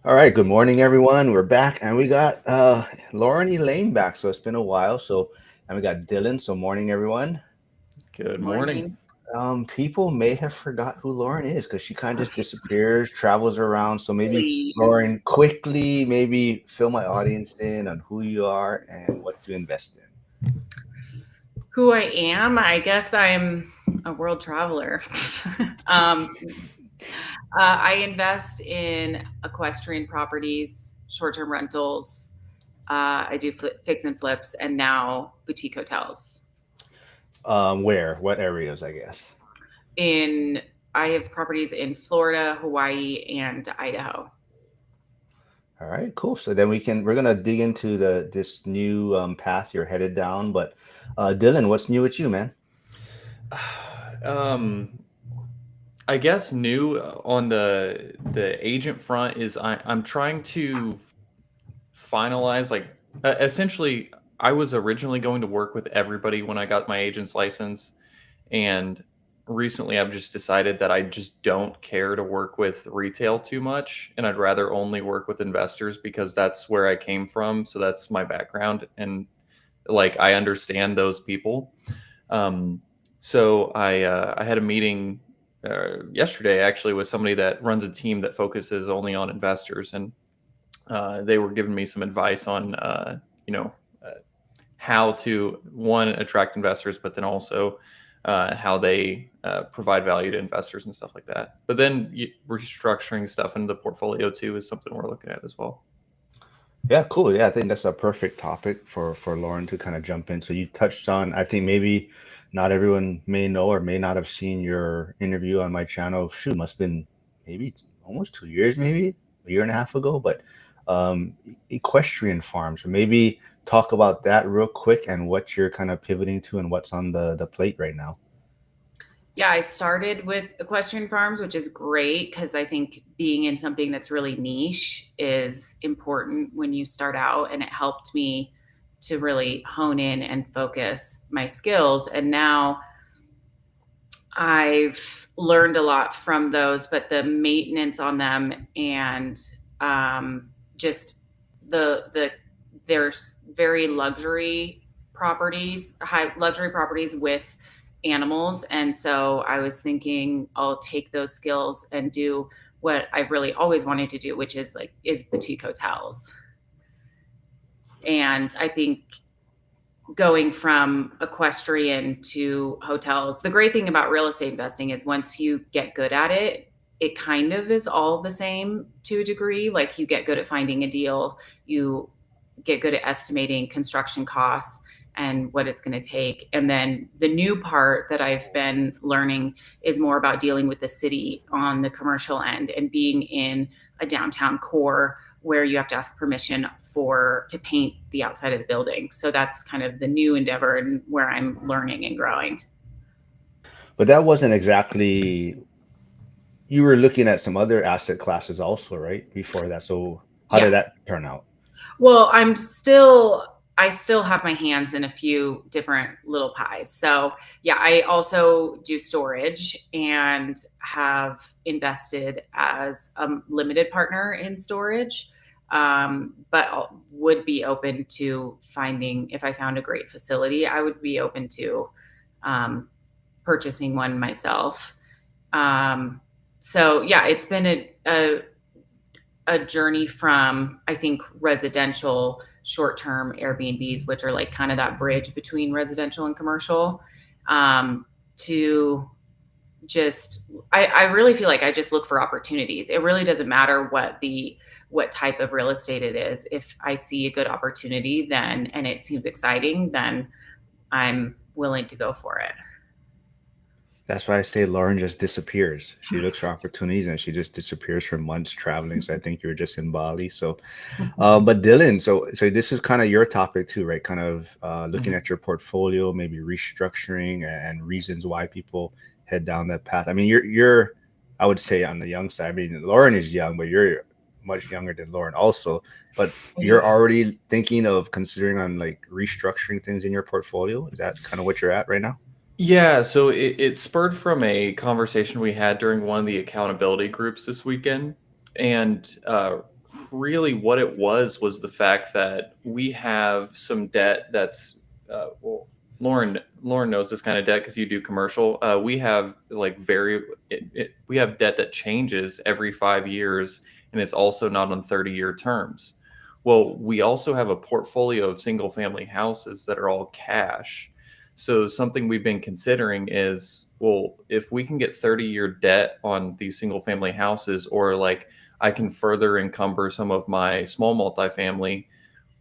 All right, good morning, everyone. We're back, and we got Lauren Elaine back. So it's been a while. And we got Dylan. So morning, everyone. Good morning. Morning. People may have forgot who Lauren is because she kind of just disappears, travels around. So maybe Please. Lauren, quickly, maybe fill my audience in on who you are and what you invest in. Who I am? I guess I'm a world traveler. um, I invest in equestrian properties, short term rentals. I do fix and flips, and now boutique hotels. Where? What areas? I guess. In I have properties in Florida, Hawaii, and Idaho. All right, cool. So then we're gonna dig into the this new path you're headed down. But Dylan, what's new with you, man? Um, I guess new on the agent front is I'm trying to finalize essentially I was originally going to work with everybody when I got my agent's license, and recently I've just decided that I just don't care to work with retail too much, and I'd rather only work with investors because that's where I came from, so that's my background, and like I understand those people. Um, so I had a meeting yesterday actually with somebody that runs a team that focuses only on investors, and they were giving me some advice on you know uh, how to one attract investors, but then also how they provide value to investors and stuff like that. But then restructuring stuff into the portfolio too is something we're looking at as well. Yeah, cool. Yeah, I think that's a perfect topic for Lauren to kind of jump in. So you touched on, I think maybe not everyone may know or may not have seen your interview on my channel. Shoot, must have been maybe almost 2 years, maybe a year and a half ago. But equestrian farms, so maybe talk about that real quick and what you're kind of pivoting to and what's on the plate right now. Yeah, I started with equestrian farms, which is great because I think being in something that's really niche is important when you start out, and it helped me to really hone in and focus my skills. And now I've learned a lot from those, but the maintenance on them and just the there's very luxury properties, high luxury properties with animals, and so I was thinking I'll take those skills and do what I've really always wanted to do, which is boutique hotels. And I think going from equestrian to hotels. The great thing about real estate investing is once you get good at it, it kind of is all the same to a degree. Like you get good at finding a deal, you get good at estimating construction costs and what it's going to take. And then the new part that I've been learning is more about dealing with the city on the commercial end and being in a downtown core where you have to ask permission for to paint the outside of the building. So that's kind of the new endeavor and where I'm learning and growing. But that wasn't exactly, you were looking at some other asset classes also, right? Before that. So how Yeah. did that turn out? Well, I still have my hands in a few different little pies. So, yeah, I also do storage and have invested as a limited partner in storage. But would be open to finding, if I found a great facility, I would be open to um, purchasing one myself. Um, so, yeah, it's been a journey from, I think, residential short-term Airbnbs, which are like kind of that bridge between residential and commercial, to just I really feel like I just look for opportunities. It really doesn't matter what type of real estate it is. If I see a good opportunity then and it seems exciting, then I'm willing to go for it. That's why I say Lauren just disappears. She looks for opportunities and she just disappears for months traveling. So I think you were just in Bali. So, but Dylan, so this is kind of your topic too, right? Kind of looking Mhm. at your portfolio, maybe restructuring and reasons why people head down that path. I mean, you're, I would say on the young side. I mean, Lauren is young, but you're much younger than Lauren also. But you're already thinking of considering on like restructuring things in your portfolio. Is that kind of what you're at right now? Yeah, so it spurred from a conversation we had during one of the accountability groups this weekend. And really what it was the fact that we have some debt that's well, Lauren knows this kind of debt because you do commercial. We have like we have debt that changes every 5 years, and it's also not on 30-year terms. Well, we also have a portfolio of single family houses that are all cash. So something we've been considering is, well, if we can get 30-year debt on these single family houses, or like I can further encumber some of my small multifamily,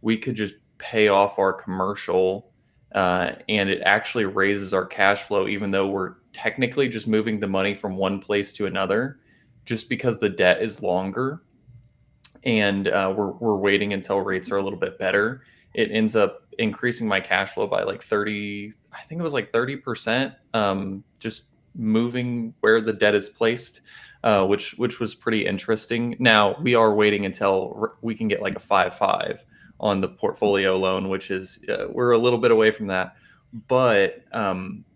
we could just pay off our commercial, and it actually raises our cash flow, even though we're technically just moving the money from one place to another, just because the debt is longer and we're waiting until rates are a little bit better. It ends up increasing my cash flow by like 30, I think it was like 30%, just moving where the debt is placed, which was pretty interesting. Now we are waiting until we can get like a 5.5 on the portfolio loan, which is we're a little bit away from that, but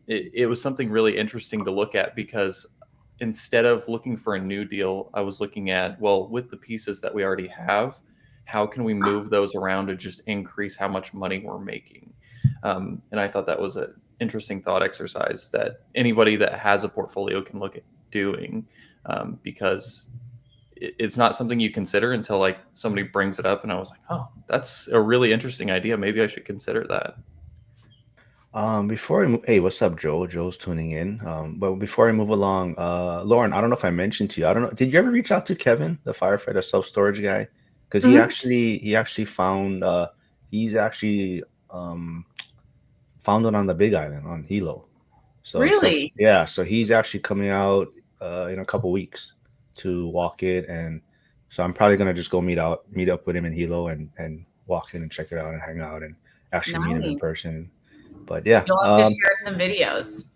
it was something really interesting to look at, because instead of looking for a new deal, I was looking at, well, with the pieces that we already have, how can we move those around to just increase how much money we're making? And I thought that was an interesting thought exercise that anybody that has a portfolio can look at doing, because it's not something you consider until like somebody brings it up. And I was like, oh, that's a really interesting idea. Maybe I should consider that. Before I move, hey, what's up, Joe? Joe's tuning in. But before I move along, Lauren, I don't know if I mentioned to you. I don't know. Did you ever reach out to Kevin, the firefighter self storage guy? Because Mhm. he actually found he's actually found it on the Big Island on Hilo. So Really yeah, so he's actually coming out in a couple weeks to walk it, and so I'm probably gonna just go meet up with him in Hilo and walk in and check it out and hang out and actually meet him in nice. person. But yeah, You'll have to share some videos.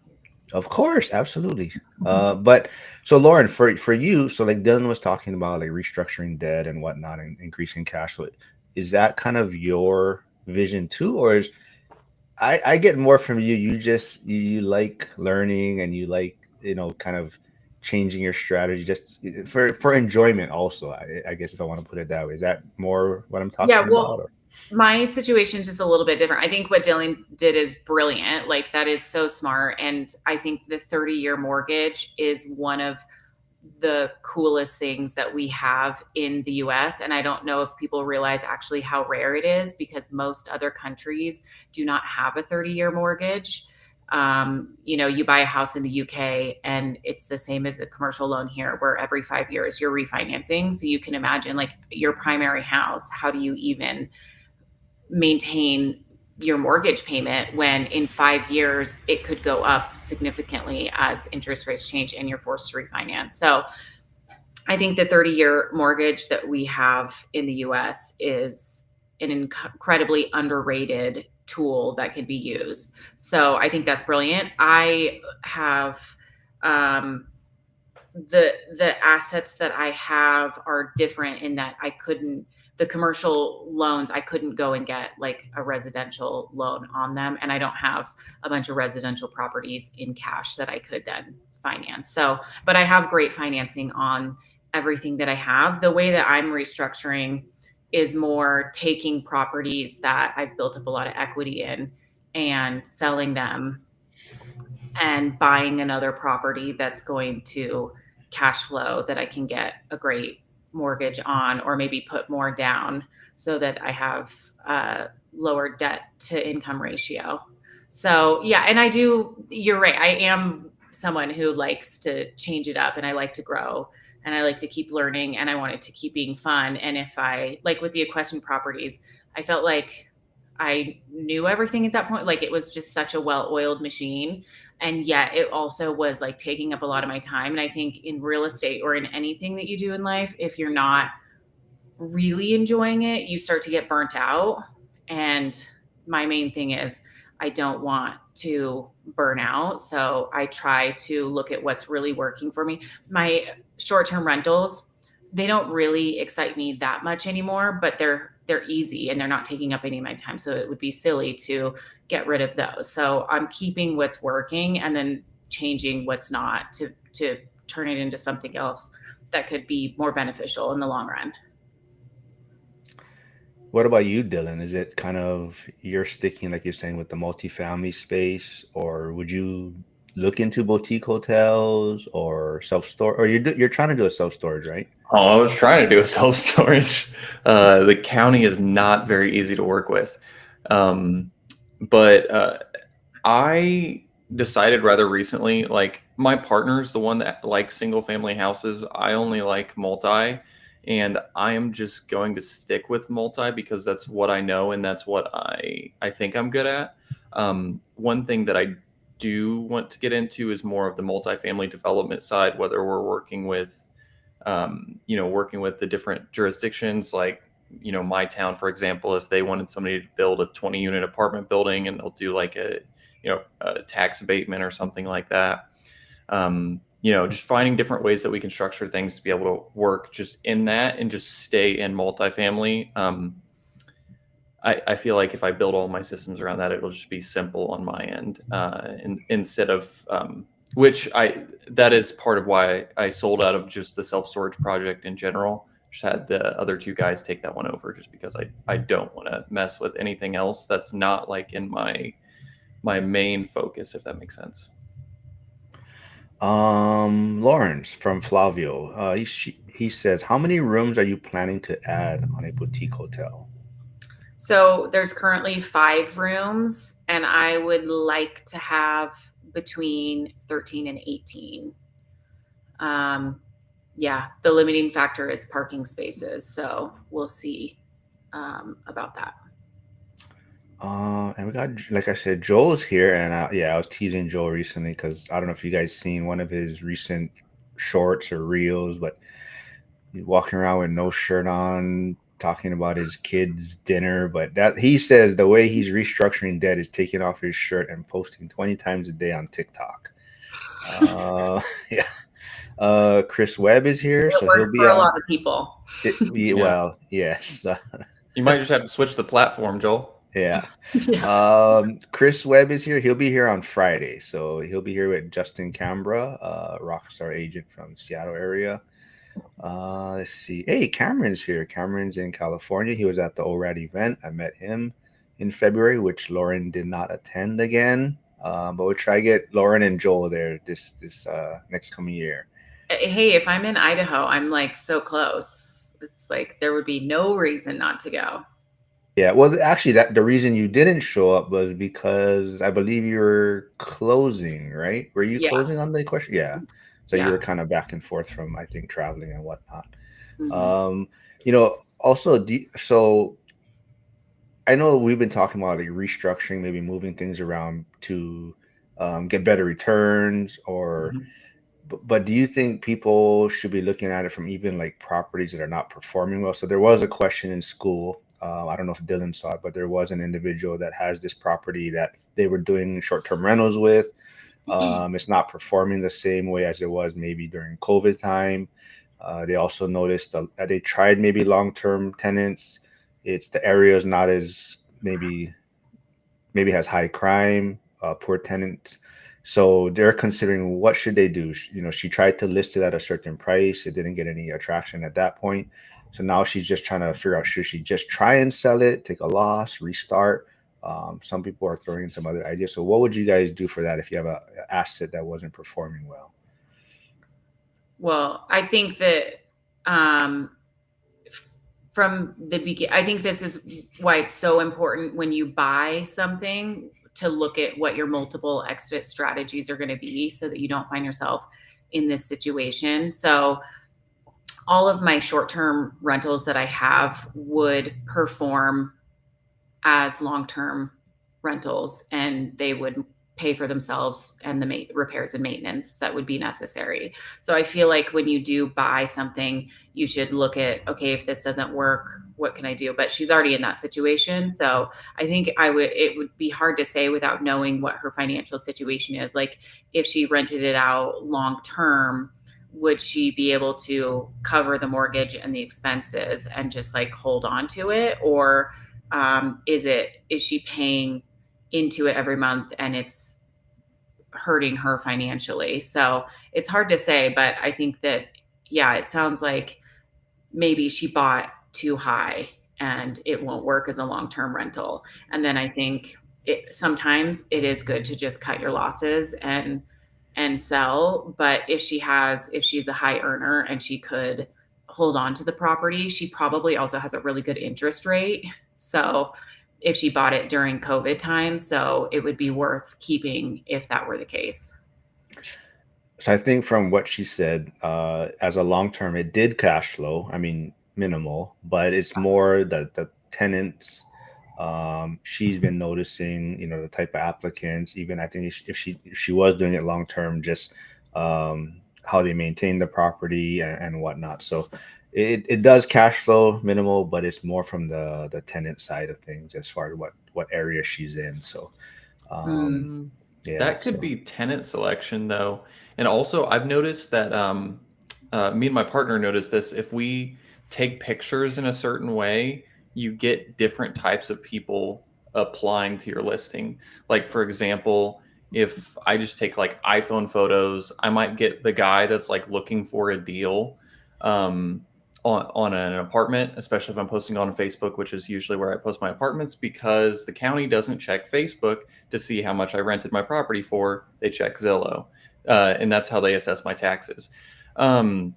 of course, absolutely. But so Lauren, for you, so like Dylan was talking about like restructuring debt and whatnot and increasing cash flow. Is that kind of your vision too, or is I get more from you. You like learning and you like, kind of changing your strategy just for enjoyment also. I guess if I want to put it that way. Is that more what I'm Yeah, talking about? well, Or my situation is just a little bit different. I think what Dylan did is brilliant. Like that is so smart. And I think the 30-year mortgage is one of the coolest things that we have in the US. And I don't know if people realize actually how rare it is, because most other countries do not have a 30-year mortgage. You buy a house in the UK and it's the same as a commercial loan here, where every 5 years you're refinancing. So you can imagine, like, your primary house, how do you even maintain your mortgage payment when in 5 years it could go up significantly as interest rates change and you're forced to refinance? So I think the 30-year mortgage that we have in the US is an incredibly underrated tool that can be used. So I think that's brilliant. I have um, the assets that I have are different in that the commercial loans, I couldn't go and get like a residential loan on them, and I don't have a bunch of residential properties in cash that I could then finance. So, but I have great financing on everything that I have. The way that I'm restructuring is more taking properties that I've built up a lot of equity in and selling them and buying another property that's going to cash flow that I can get a great mortgage on, or maybe put more down so that I have a lower debt to income ratio. So, yeah, and you're right. I am someone who likes to change it up, and I like to grow, and I like to keep learning, and I want it to keep being fun. And if I, like with the equestrian properties, I felt like I knew everything at that point. Like, it was just such a well-oiled machine, and yet it also was like taking up a lot of my time. And I think in real estate or in anything that you do in life, if you're not really enjoying it, you start to get burnt out. And my main thing is I don't want to burn out. So I try to look at what's really working for me. My short-term rentals, they don't really excite me that much anymore, but they're easy and they're not taking up any of my time. So it would be silly to get rid of those. So I'm keeping what's working and then changing what's not to turn it into something else that could be more beneficial in the long run. What about you, Dylan? Is it kind of you're sticking, like you're saying, with the multifamily space, or would you look into boutique hotels or self-storage, or you're trying to do a self-storage, right? Oh, I was trying to do a self storage. The county is not very easy to work with. Um, but I decided rather recently, like my partner's the one that likes single family houses. I only like multi, and I am just going to stick with multi because that's what I know and that's what I think I'm good at. One thing that I do want to get into is more of the multifamily development side, whether we're working with working with the different jurisdictions, like, my town, for example, if they wanted somebody to build a 20 unit apartment building and they'll do like a tax abatement or something like that. Just finding different ways that we can structure things to be able to work just in that and just stay in multifamily. I feel like if I build all my systems around that, it'll just be simple on my end, instead of which that is part of why I sold out of just the self storage project in general. Just had the other two guys take that one over, just because I don't want to mess with anything else that's not like in my main focus, if that makes sense. Lawrence from Flavio, he says, how many rooms are you planning to add on a boutique hotel? So there's currently 5 rooms, and I would like to have between 13 and 18. Yeah, the limiting factor is parking spaces, so we'll see about that. And we got, like I said, Joel is here, and I was teasing Joel recently because I don't know if you guys seen one of his recent shorts or reels, but he's walking around with no shirt on, talking about his kids' dinner. But that he says the way he's restructuring debt is taking off his shirt and posting 20 times a day on TikTok. Yeah. Chris Webb is here, It so he'll works be for a on. lot of people. Yeah. Well, yes. You might just have to switch the platform, Joel. Yeah. Yeah. Chris Webb is here. He'll be here on Friday. So he'll be here with Justin Cambra, rockstar agent from Seattle area. Let's see. Hey, Cameron's here. Cameron's in California. He was at the ORAD event. I met him in February, which Lauren did not attend again. But we'll try to get Lauren and Joel there this next coming year. Hey, if I'm in Idaho, I'm like so close. It's like there would be no reason not to go. Yeah, well, actually, that the reason you didn't show up was because I believe you were closing, right? Were you Yeah. closing on the question? Yeah. So you Yeah. were kind of back and forth from, I think, traveling and whatnot. Mhm. Also, so I know we've been talking about like restructuring, maybe moving things around to get better returns, or Mhm. but do you think people should be looking at it from even like properties that are not performing well? So there was a question in school. I don't know if Dylan saw it, but there was an individual that has this property that they were doing short-term rentals with. It's not performing the same way as it was maybe during COVID time. They also noticed that they tried maybe long-term tenants. It's the area is not as maybe has high crime, poor tenants. So they're considering what should they do. She tried to list it at a certain price. It didn't get any attraction at that point. So now she's just trying to figure out, should she just try and sell it, take a loss, restart? Some people are throwing in some other ideas. So what would you guys do for that if you have an asset that wasn't performing well? Well, I think that um, from the beginning, I think this is why it's so important when you buy something to look at what your multiple exit strategies are going to be so that you don't find yourself in this situation. So, all of my short term rentals that I have would perform as long term rentals, and they would pay for themselves and the repairs and maintenance that would be necessary. So I feel like when you do buy something, you should look at, okay, if this doesn't work, what can I do? But she's already in that situation. So I think it would be hard to say without knowing what her financial situation is. Like if she rented it out long term, would she be able to cover the mortgage and the expenses and just like hold on to it? Or is she paying into it every month and it's hurting her financially? So it's hard to say, but I think that, yeah, it sounds like maybe she bought too high and it won't work as a long-term rental. And then I think sometimes it is good to just cut your losses and sell. But if she's a high earner and she could hold on to the property, she probably also has a really good interest rate. So if she bought it during COVID time, so it would be worth keeping if that were the case. So I think from what she said, as a long term, it did cash flow. I mean, minimal, but it's more the tenants. She's been noticing, the type of applicants. Even I think if she was doing it long term, just how they maintain the property and whatnot. So it does cash flow minimal, but it's more from the tenant side of things as far as what area she's in. So Mm, Mm, yeah, that could so be tenant selection though. And also I've noticed that me and my partner noticed this. If we take pictures in a certain way, you get different types of people applying to your listing. Like for example, if I just take like iPhone photos, I might get the guy that's like looking for a deal. Um, on an apartment, especially if I'm posting on Facebook, which is usually where I post my apartments, because the county doesn't check Facebook to see how much I rented my property for. They check Zillow, and that's how they assess my taxes. Um,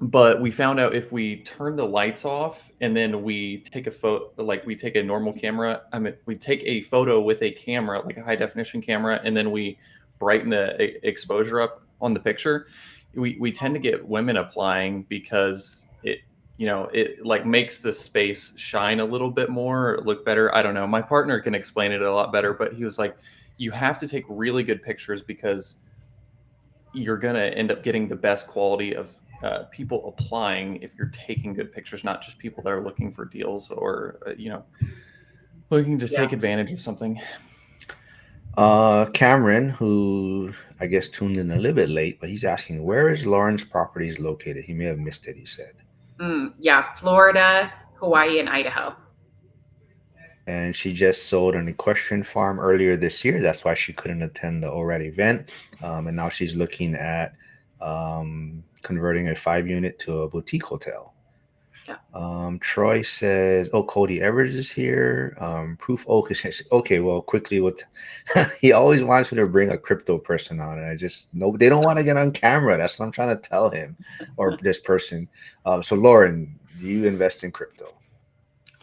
but we found out if we turn the lights off and then we take a photo, like we take a normal camera, I mean, we take a photo with a camera, like a high definition camera, and then we brighten the exposure up on the picture. We tend to get women applying because it like makes the space shine a little bit more, or look better. I don't know. My partner can explain it a lot better, but he was like, you have to take really good pictures because you're going to end up getting the best quality of people applying if you're taking good pictures, not just people that are looking for deals or, looking to yeah. take advantage of something. Cameron, who I guess tuned in a little bit late, but he's asking, where is Lauren's properties located? He may have missed it, he said. Yeah. Florida, Hawaii, and Idaho. And she just sold an equestrian farm earlier this year. That's why she couldn't attend the ORAD event. And now she's looking at converting a 5 unit to a boutique hotel. Yeah. Troy says, "Oh, Cody Evers is here. Proof Oak is okay." Well, quickly, with he always wants me to bring a crypto person on, and I just no, they don't want to get on camera. That's what I'm trying to tell him or this person. So, Lauren, do you invest in crypto?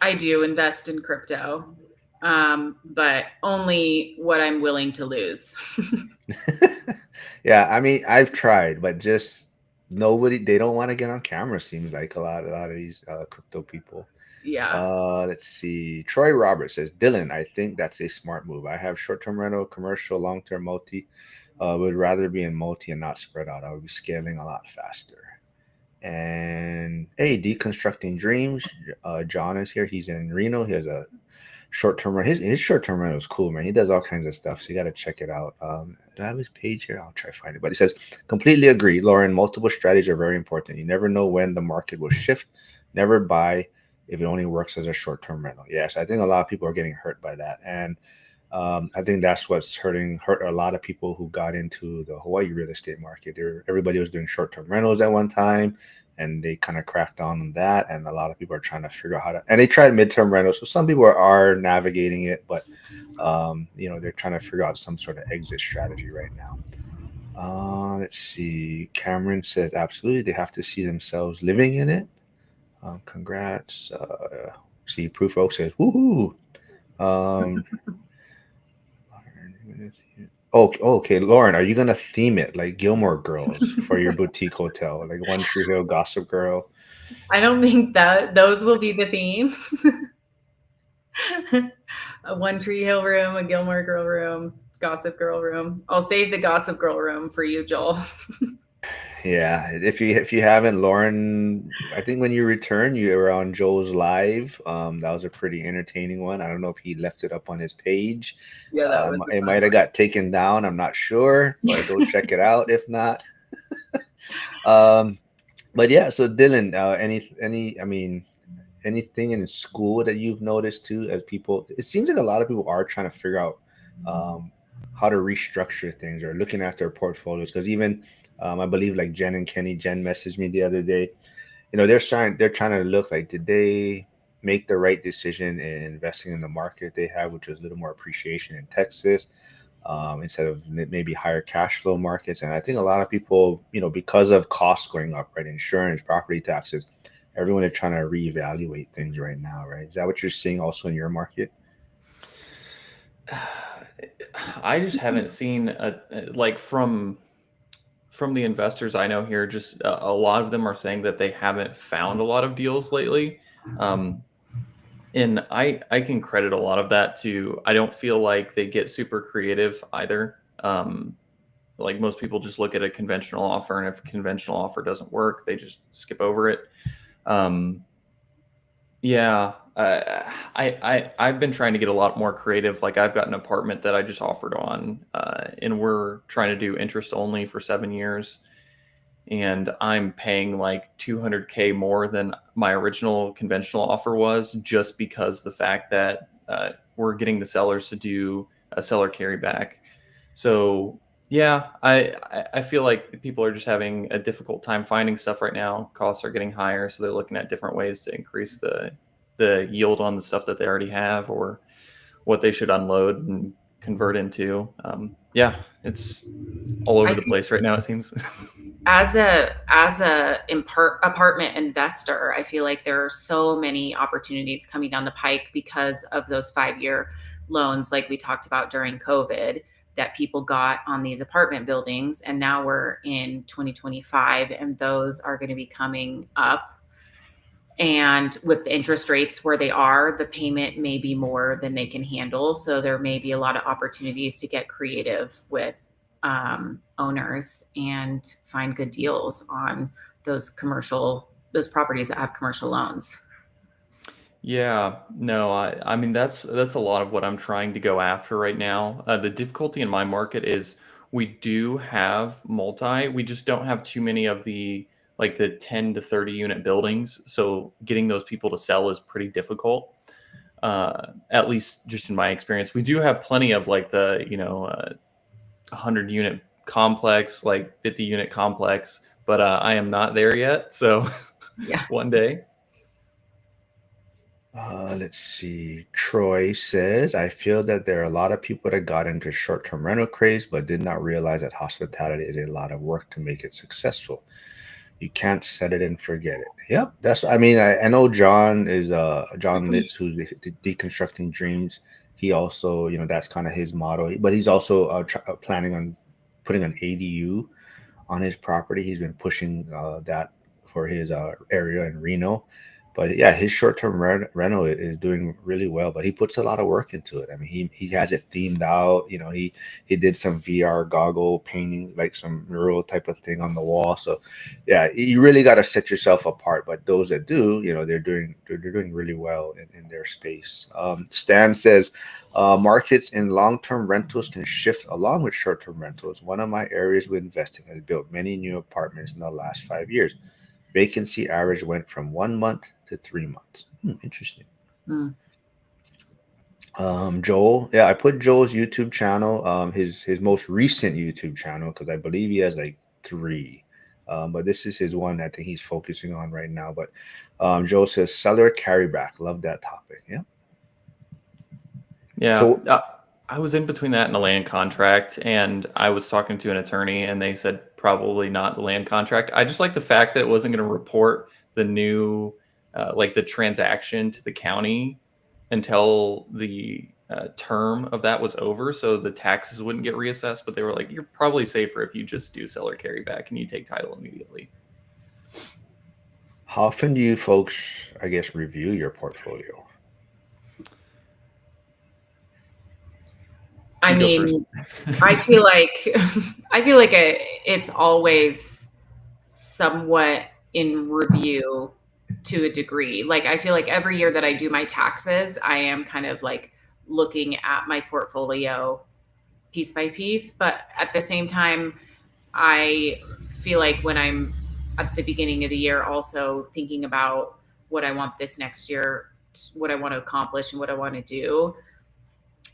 I do invest in crypto, but only what I'm willing to lose. Yeah, I mean, I've tried, but just nobody. They don't want to get on camera. Seems like a lot of these crypto people. Yeah. Let's see. Troy Roberts says, Dylan, I think that's a smart move. I have short-term rental, commercial, long-term multi. Would rather be in multi and not spread out. I would be scaling a lot faster. And hey, deconstructing dreams. John is here. He's in Reno. He has a short-term rental. His short-term rental is cool, man. He does all kinds of stuff, so you got to check it out. Do I have his page here? I'll try to find it. But he says, completely agree, Lauren. Multiple strategies are very important. You never know when the market will shift. Never buy if it only works as a short-term rental. Yes, I think a lot of people are getting hurt by that, and I think that's what's hurt a lot of people who got into the Hawaii real estate market. Everybody was doing short-term rentals at one time, and they kind of cracked down on that. And a lot of people are trying to figure out how to. And they tried midterm rentals, so some people are navigating it, but they're trying to figure out some sort of exit strategy right now. Let's see. Cameron says absolutely they have to see themselves living in it. Congrats. See, Proof Oak says woohoo. Um, okay, Lauren, are you gonna theme it like Gilmore Girls for your boutique hotel, like One Tree Hill, Gossip Girl? I don't think that those will be the themes. A One Tree Hill room, a Gilmore Girl room, Gossip Girl room. I'll save the Gossip Girl room for you, Joel. Yeah, if you haven't, Lauren, I think when you return, you were on Joe's live. That was a pretty entertaining one. I don't know if he left it up on his page. Yeah, that was a It fun might have got taken down. I'm not sure, but go check it out if not. Um, but yeah, so Dylan, I mean, anything in school that you've noticed too, as people, it seems like a lot of people are trying to figure out um, how to restructure things or looking at their portfolios. Because even I believe like Jen and Kenny, Jen messaged me the other day. They're trying to look like, did they? make the right decision in investing in the market they have, which is a little more appreciation in Texas, instead of maybe higher cash flow markets. And I think a lot of people, because of costs going up, right, insurance, property taxes, everyone is trying to reevaluate things right now, right? Is that what you're seeing also in your market? I just haven't seen like from the investors I know here, just a lot of them are saying that they haven't found a lot of deals lately. Um, and I can credit a lot of that to, I don't feel like they get super creative either. Like most people just look at a conventional offer, and if a conventional offer doesn't work, they just skip over it. Um, yeah, I've been trying to get a lot more creative. Like I've got an apartment that I just offered on, and we're trying to do interest only for 7 years, and I'm paying like 200K more than my original conventional offer was, just because the fact that we're getting the sellers to do a seller carryback. So yeah, I feel like people are just having a difficult time finding stuff right now. Costs are getting higher, so they're looking at different ways to increase the yield on the stuff that they already have, or what they should unload and convert into. Yeah, it's all I over the think place right now, it seems. as a apartment investor, I feel like there are so many opportunities coming down the pike because of those 5-year loans, like we talked about during COVID, that people got on these apartment buildings. And now we're in 2025, and those are going to be coming up. And with the interest rates where they are, the payment may be more than they can handle. So there may be a lot of opportunities to get creative with owners and find good deals on those properties that have commercial loans. Yeah, no, I mean that's a lot of what I'm trying to go after right now. The difficulty in my market is we do have multi, we just don't have too many of the like the 10 to 30 unit buildings. So getting those people to sell is pretty difficult. At least just in my experience, we do have plenty of like the 100 unit complex, like 50 unit complex, but I am not there yet. So Yeah. one day. Let's see. Troy says, I feel that there are a lot of people that got into short-term rental craze but did not realize that hospitality is a lot of work to make it successful. You can't set it and forget it. Yep, I mean, I know John is John Litz, who's deconstructing dreams. He also, that's kind of his motto. But he's also planning on putting an ADU on his property. He's been pushing that for his area in Reno. But yeah, his short-term rental is doing really well. But he puts a lot of work into it. I mean, he has it themed out. He did some VR goggle painting, like some mural type of thing on the wall. So yeah, you really got to set yourself apart. But those that do, they're doing really well in their space. Stan says, markets in long-term rentals can shift along with short-term rentals. One of my areas with investing has built many new apartments in the last 5 years. Vacancy average went from 1 month to 3 months. Interesting. Mm. Joel, yeah, I put Joel's YouTube channel, his most recent YouTube channel, because I believe he has like three. But this is his one I think he's focusing on right now. But Joel says seller carryback. Love that topic. Yeah. Yeah. So I was in between that and a land contract, and I was talking to an attorney, and they said probably not the land contract. I just like the fact that it wasn't going to report the new, like the transaction to the county until the term of that was over, so the taxes wouldn't get reassessed. But they were like, you're probably safer if you just do seller carryback and you take title immediately. how often do you folks, I guess, review your portfolio? I You go first. mean, I feel like it's always somewhat in review to a degree. Like I feel like every year that I do my taxes, I am kind of like looking at my portfolio piece by piece, but at the same time, I feel like when I'm at the beginning of the year also thinking about what I want this next year, what I want to accomplish and what I want to do,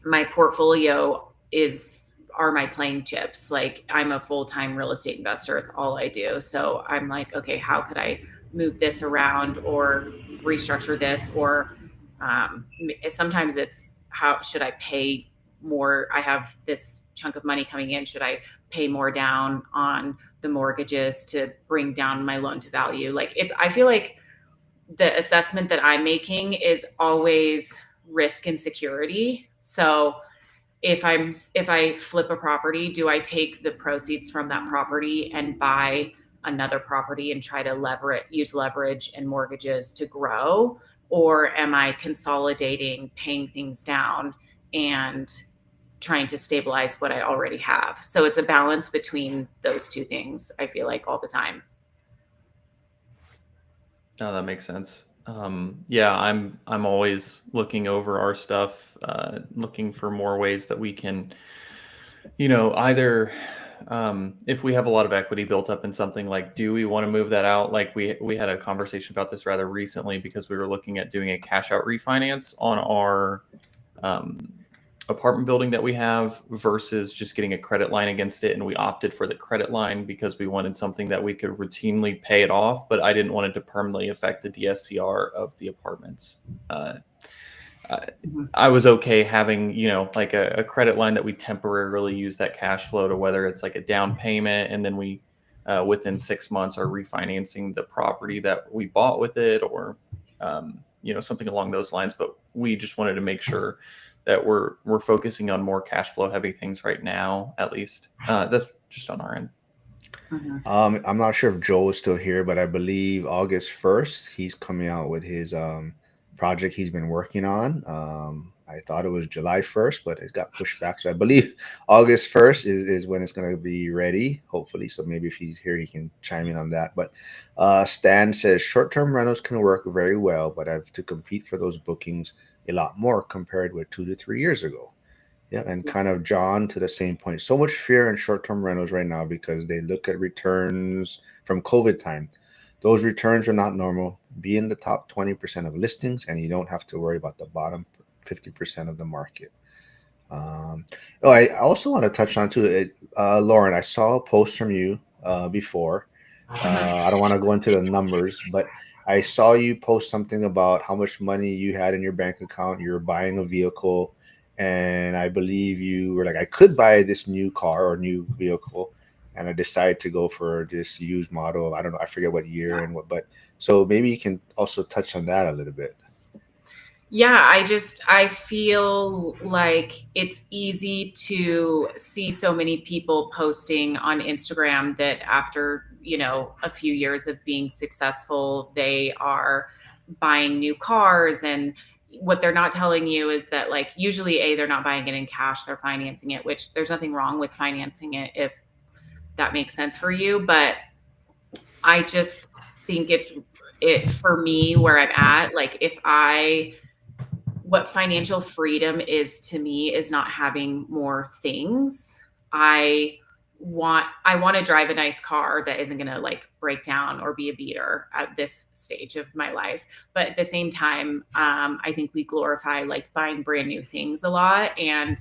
my portfolio are my playing chips. Like I'm a full-time real estate investor. It's all I do. So I'm like, okay, how could I move this around or restructure this, or sometimes it's how should I pay more? I have this chunk of money coming in. Should I pay more down on the mortgages to bring down my loan to value? Like I feel like the assessment that I'm making is always risk and security. So if I flip a property, do I take the proceeds from that property and buy another property and try to use leverage and mortgages to grow? Or am I consolidating, paying things down, and trying to stabilize what I already have? So it's a balance between those two things, I feel like, all the time. Oh, that makes sense. Yeah, I'm always looking over our stuff, looking for more ways that we can, either if we have a lot of equity built up in something, like, do we want to move that out? Like we had a conversation about this rather recently because we were looking at doing a cash out refinance on our apartment building that we have versus just getting a credit line against it. And we opted for the credit line because we wanted something that we could routinely pay it off, but I didn't want it to permanently affect the DSCR of the apartments. I was okay having, like a credit line that we temporarily use that cash flow to, whether it's like a down payment, and then we, within 6 months, are refinancing the property that we bought with it, or, something along those lines. But we just wanted to make sure that we're focusing on more cash flow heavy things right now, at least. That's just on our end. I'm not sure if Joel is still here, but I believe August 1st, he's coming out with his project he's been working on. I thought it was July 1st, but it got pushed back. So I believe August 1st is when it's going to be ready, hopefully. So maybe if he's here, he can chime in on that. But Stan says short-term rentals can work very well, but I have to compete for those bookings a lot more compared with 2 to 3 years ago. Yeah, and kind of John, to the same point. So much fear in short-term rentals right now because they look at returns from COVID time. Those returns are not normal. Be in the top 20% of listings, and you don't have to worry about the bottom 50% of the market. I also want to touch on too, Lauren. I saw a post from you before. I don't want to go into the numbers, but I saw you post something about how much money you had in your bank account. You're buying a vehicle, and I believe you were like, I could buy this new car or new vehicle, and I decided to go for this used model. I don't know, I forget what year and what, but so maybe you can also touch on that a little bit. Yeah, I feel like it's easy to see so many people posting on Instagram that after, a few years of being successful, they are buying new cars. And what they're not telling you is that, like, usually they're not buying it in cash, they're financing it, which there's nothing wrong with financing it if that makes sense for you. But I just think it for me where I'm at, like, what financial freedom is to me is not having more things. I want to drive a nice car that isn't going to, like, break down or be a beater at this stage of my life. But at the same time, I think we glorify, like, buying brand new things a lot, and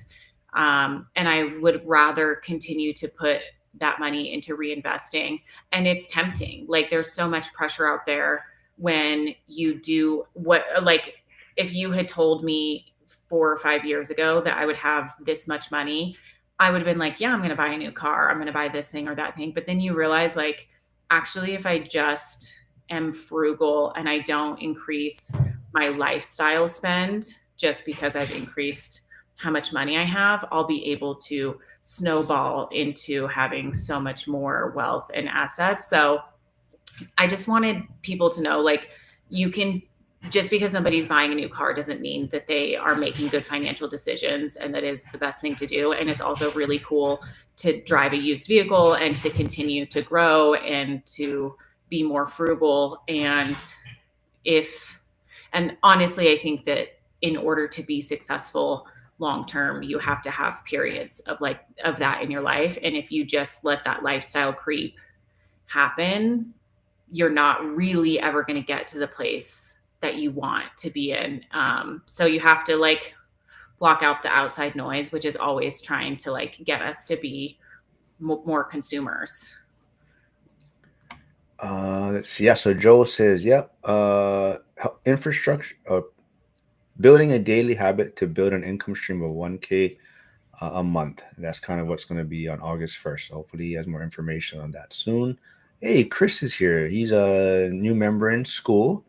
I would rather continue to put that money into reinvesting. And it's tempting. Like, there's so much pressure out there when you do what, like, if you had told me 4 or 5 years ago that I would have this much money, I would have been like, yeah, I'm going to buy a new car. I'm going to buy this thing or that thing. But then you realize, like, actually, if I just am frugal and I don't increase my lifestyle spend just because I've increased how much money I have, I'll be able to snowball into having so much more wealth and assets. So I just wanted people to know, like, you can, just because somebody's buying a new car doesn't mean that they are making good financial decisions, and that is the best thing to do. And it's also really cool to drive a used vehicle and to continue to grow and to be more frugal. And honestly, I think that in order to be successful long term, you have to have periods of that in your life. And if you just let that lifestyle creep happen, you're not really ever going to get to the place that you want to be in. So you have to, like, block out the outside noise, which is always trying to, like, get us to be more consumers. Let's see. Yeah. So Joel says, yep. infrastructure, building a daily habit to build an income stream of 1K a month. That's kind of what's going to be on August 1st. So hopefully he has more information on that soon. Hey, Chris is here. He's a new member in school.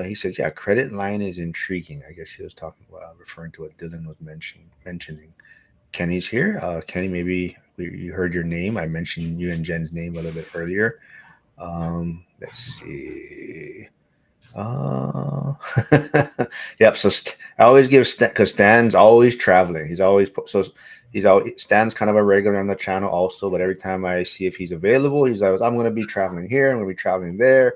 He says, yeah, credit line is intriguing. I guess he was talking about referring to what Dylan was mentioning. Kenny's here. Kenny, maybe you heard your name. I mentioned you and Jen's name a little bit earlier. Let's see. Uh, yep. So I always give because Stan's always traveling. He's always Stan's kind of a regular on the channel also. But every time I see if he's available, he's always I'm going to be traveling here. I'm going to be traveling there.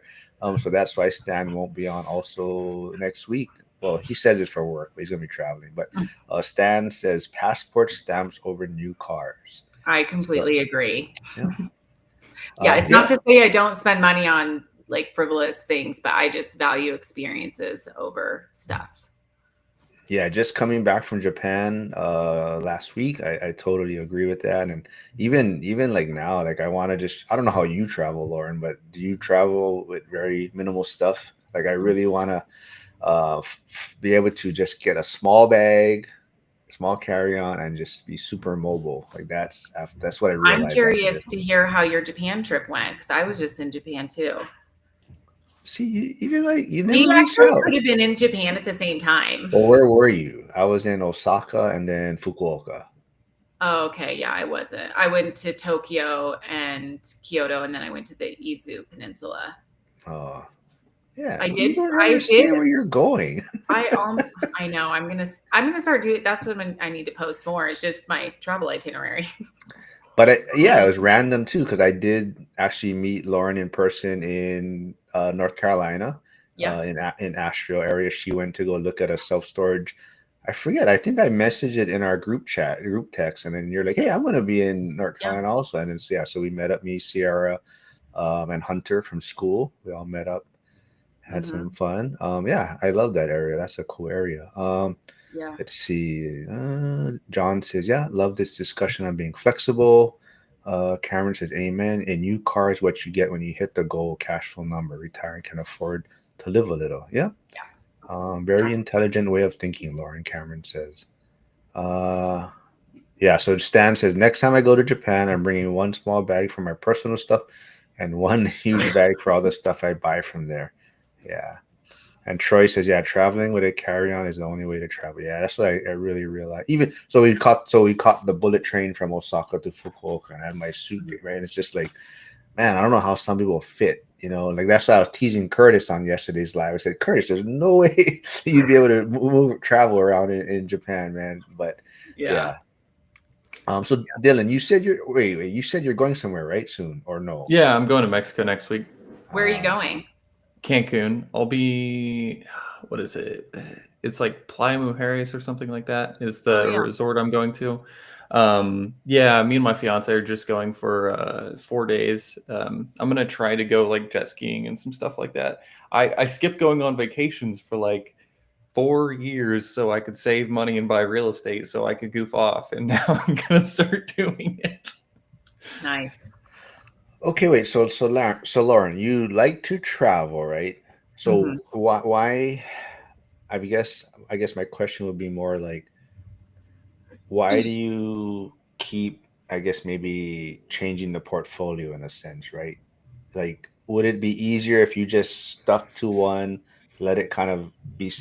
So that's why Stan won't be on also next week. Well, he says it's for work, but he's going to be traveling. But Stan says passport stamps over new cars. I So completely agree. yeah, Yeah, it's yeah. not to say I don't spend money on like frivolous things, but I just value experiences over stuff. Yeah, just coming back from Japan last week, I totally agree with that. And even like now, like I want to just I don't know how you travel, Lauren, but do you travel with very minimal stuff? Like I really want to be able to just get a small bag, small carry-on, and just be super mobile. Like that's what I I'm realized after curious this. to hear how your Japan trip went because I was just in Japan too. See, even like you We never reach actually out. could have been in Japan at the same time. Well, where were you? I was in Osaka and then Fukuoka. Oh, okay. Yeah, I wasn't. I went to Tokyo and Kyoto, and then I went to the Izu Peninsula. Uh, yeah, I you did. don't I ever did. say where you're going. I know. I'm gonna start doing. That's what I need to post more. It's just my travel itinerary. But yeah, it was random too because I did actually meet Lauren in person in North Carolina, Yeah. in Asheville area. She went to go look at a self storage. I forget. I think I messaged it in our group text, and then you're like, "Hey, I'm going to be in North Yeah. Carolina also." And then so, yeah, so we met up. Me, Sierra, and Hunter from school. We all met up, had some Hmm. fun. Yeah, I love that area. That's a cool area. Yeah. Let's see. John says, "Yeah, love this discussion on being flexible." Cameron says, "Amen." A new car is what you get when you hit the goal cash flow number. Retiring can afford to live a little. Yeah. Very Exactly. intelligent way of thinking, Lauren. Cameron says. Uh, yeah. So Stan says, next time I go to Japan, I'm bringing one small bag for my personal stuff, and one huge bag for all the stuff I buy from there. Yeah. And Troy says, "Yeah, traveling with a carry-on is the only way to travel." Yeah, that's what I really realized. Even we caught the bullet train from Osaka to Fukuoka, and I had my suit right. And it's just like, man, I don't know how some people fit. Like that's what I was teasing Curtis on yesterday's live. I said, Curtis, there's no way you'd be able to travel around in Japan, man. But Yeah. yeah. So Dylan, you said wait, you said you're going somewhere, right? Soon or no? Yeah, I'm going to Mexico next week. Where are you Uh, going? Cancun. I'll be, what is it? It's like Playa Mujeres or something like that is Oh the yeah. resort I'm going to. Yeah, me and my fiance are just going for 4 days. I'm gonna try to go like jet skiing and some stuff like that. I skipped going on vacations for like 4 years so I could save money and buy real estate so I could goof off, and now I'm gonna start doing it. Nice. Okay, wait. So Lauren, you like to travel, right? So Hmm. why? I guess my question would be more like, why do you keep? I guess maybe changing the portfolio in a sense, right? Like, would it be easier if you just stuck to one, let it kind of be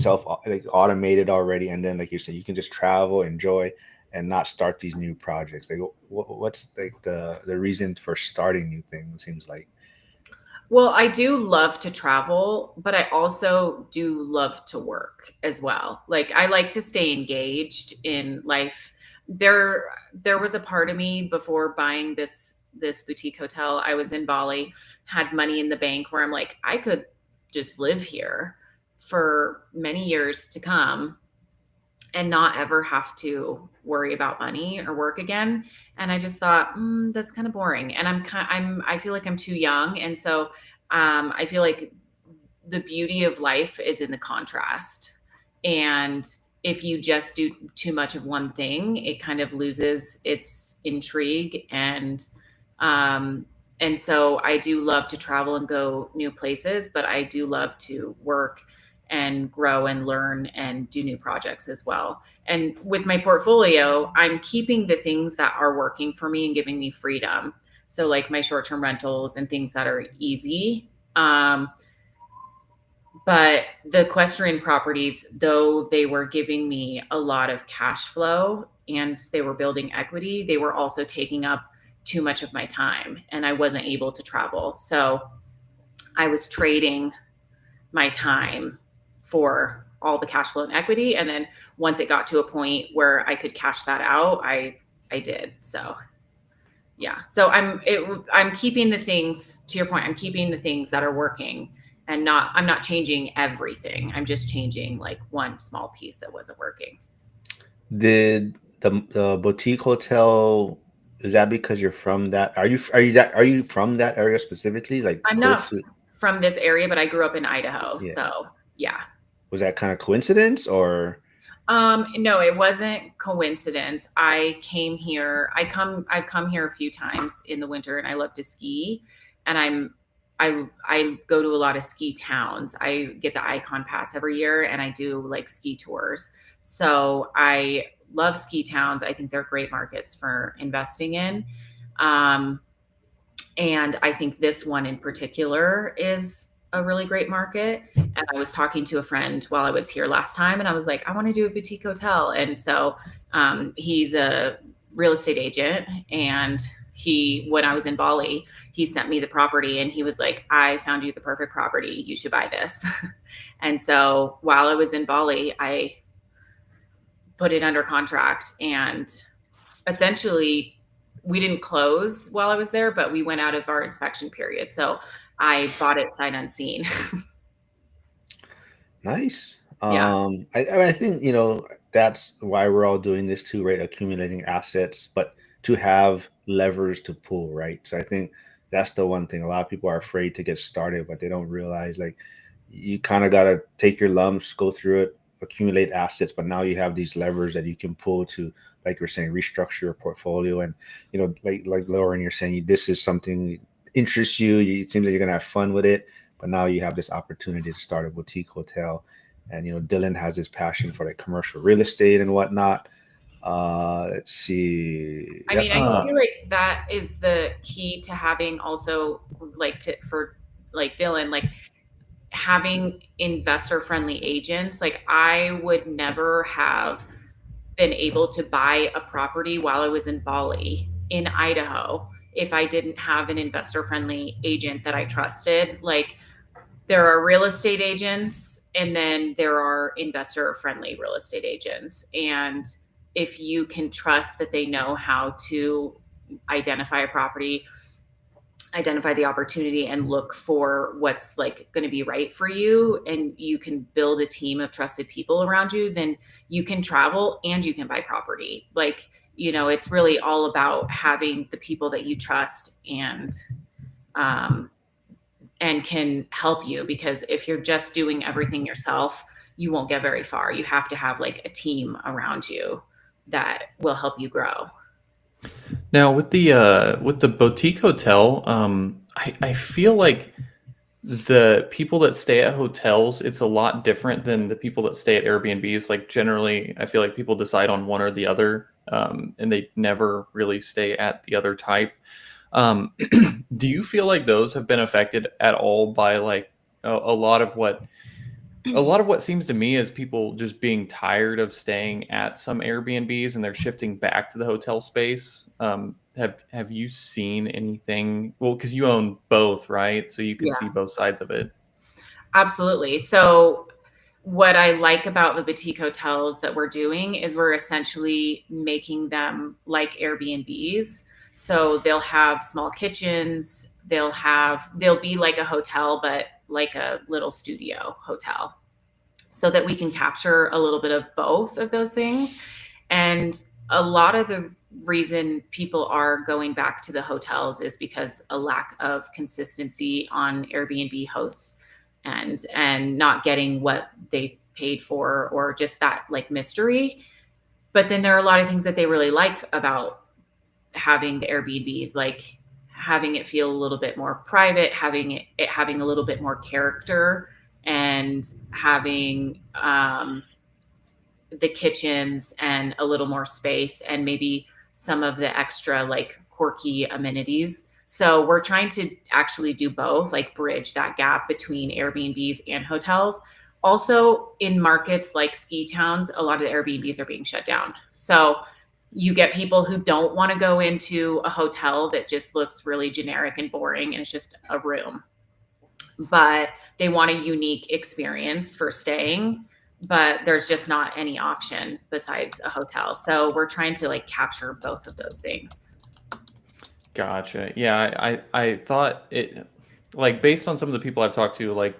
like automated already, and then like you said, you can just travel, enjoy, and not start these new projects? Like, what's like the reason for starting new things? Seems like. Well, I do love to travel, but I also do love to work as well. Like I like to stay engaged in life. There there was a part of me before buying this boutique hotel. I was in Bali, had money in the bank where I'm like, I could just live here for many years to come and not ever have to worry about money or work again. And I just thought, that's kind of boring. And I feel like I'm too young. And so I feel like the beauty of life is in the contrast. And if you just do too much of one thing, it kind of loses its intrigue. Um, and so I do love to travel and go new places, but I do love to work and grow and learn and do new projects as well. And with my portfolio, I'm keeping the things that are working for me and giving me freedom. So like my short-term rentals and things that are easy. But the equestrian properties, though they were giving me a lot of cash flow and they were building equity, they were also taking up too much of my time and I wasn't able to travel. So I was trading my time for all the cash flow and equity. And then once it got to a point where I could cash that out, I did. So yeah. So I'm keeping the things, to your point, I'm keeping the things that are working and I'm not changing everything. I'm just changing like one small piece that wasn't working. Did the boutique hotel, is that because you're from that? Are you from that area specifically, like I'm close not to? from this area, but I grew up in Idaho. Yeah. So yeah. Was that kind of coincidence or? No, it wasn't coincidence. I came here. I've come here a few times in the winter, and I love to ski. And I go to a lot of ski towns. I get the Icon Pass every year, and I do like ski tours. So I love ski towns. I think they're great markets for investing in. And I think this one in particular is a really great market. And I was talking to a friend while I was here last time, and I was like, I want to do a boutique hotel. And so he's a real estate agent. And when I was in Bali, he sent me the property and he was like, I found you the perfect property. You should buy this. And so while I was in Bali, I put it under contract and essentially we didn't close while I was there, but we went out of our inspection period. So I bought it sight unseen. Nice. Yeah. I think, that's why we're all doing this too, right? Accumulating assets, but to have levers to pull, right? So I think that's the one thing. A lot of people are afraid to get started, but they don't realize like you kind of got to take your lumps, go through it, accumulate assets, but now you have these levers that you can pull to, like you're saying, restructure your portfolio. And, like Lauren, you're saying this is something interests you. It seems like you're going to have fun with it. But now you have this opportunity to start a boutique hotel. And, Dylan has his passion for like commercial real estate and whatnot. Let's see. I Yep. mean, I feel like that is the key to having also for like Dylan, like having investor friendly agents. Like I would never have been able to buy a property while I was in Bali in Idaho if I didn't have an investor friendly agent that I trusted. Like there are real estate agents and then there are investor friendly real estate agents. And if you can trust that they know how to identify a property, identify the opportunity and look for what's like going to be right for you, and you can build a team of trusted people around you, then you can travel and you can buy property. Like, it's really all about having the people that you trust and can help you, because if you're just doing everything yourself, you won't get very far. You have to have like a team around you that will help you grow. Now with the boutique hotel, I feel like the people that stay at hotels, it's a lot different than the people that stay at Airbnbs. Like generally, I feel like people decide on one or the other, and they never really stay at the other type. Do you feel like those have been affected at all by like a lot of what seems to me is people just being tired of staying at some Airbnbs and they're shifting back to the hotel space? Have you seen anything? Well, because you own both, right? So you can see both sides of it. Absolutely. So what I like about the boutique hotels that we're doing is we're essentially making them like Airbnbs. So they'll have small kitchens, they'll be like a hotel, but like a little studio hotel, so that we can capture a little bit of both of those things. And a lot of the reason people are going back to the hotels is because a lack of consistency on Airbnb hosts and not getting what they paid for, or just that like mystery. But then there are a lot of things that they really like about having the Airbnbs, like having it feel a little bit more private, having a little bit more character, and having the kitchens and a little more space and maybe some of the extra like quirky amenities. So we're trying to actually do both, like bridge that gap between Airbnbs and hotels. Also, in markets like ski towns, a lot of the Airbnbs are being shut down. So you get people who don't want to go into a hotel that just looks really generic and boring and it's just a room, but they want a unique experience for staying, but there's just not any option besides a hotel. So we're trying to like capture both of those things. Gotcha. Yeah, I thought it, like, based on some of the people I've talked to, like,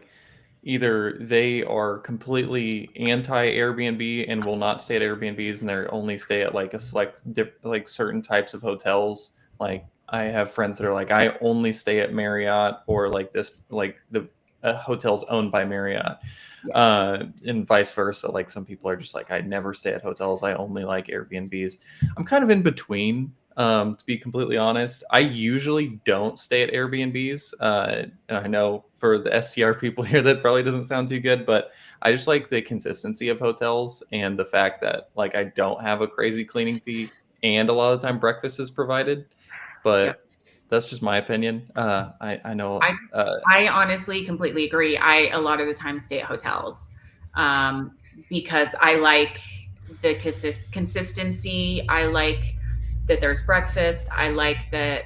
either they are completely anti Airbnb and will not stay at Airbnbs, and they only stay at like a select like certain types of hotels. Like, I have friends that are like, I only stay at Marriott, or like this, like the hotels owned by Marriott, Yeah. and vice versa. Like, some people are just like, I never stay at hotels, I only like Airbnbs. I'm kind of in between. To be completely honest, I usually don't stay at Airbnbs. And I know for the STR people here, that probably doesn't sound too good, but I just like the consistency of hotels and the fact that, like, I don't have a crazy cleaning fee, and a lot of the time breakfast is provided. Yep. But that's just my opinion. I know. I I honestly completely agree. I a lot of the time stay at hotels um, because I like the consistency. I like that there's breakfast. I like that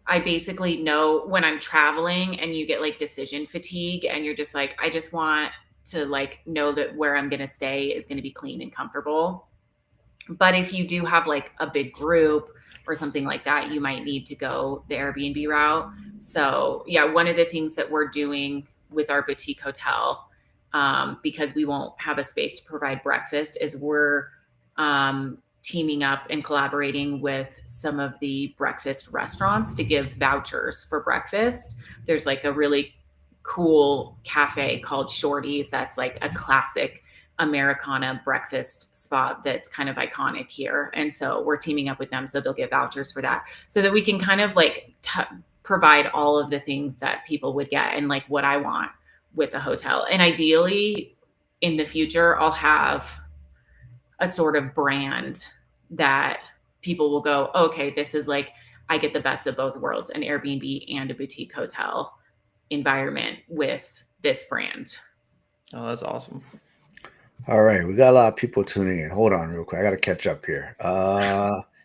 I basically know when I'm traveling and you get like decision fatigue and you're just like, I just want to like know that where I'm going to stay is going to be clean and comfortable. But if you do have like a big group or something like that, you might need to go the Airbnb route. So, yeah, one of the things that we're doing with our boutique hotel, because we won't have a space to provide breakfast, is we're teaming up and collaborating with some of the breakfast restaurants to give vouchers for breakfast. There's like a really cool cafe called Shorty's that's like a classic Americana breakfast spot that's kind of iconic here. And so we're teaming up with them so they'll get vouchers for that so that we can kind of like provide all of the things that people would get and like what I want with a hotel. And ideally in the future, I'll have a sort of brand that people will go, okay, this is like, I get the best of both worlds, an Airbnb and a boutique hotel environment with this brand. Oh, that's awesome. All right, we got a lot of people tuning in. Hold on real quick. I got to catch up here.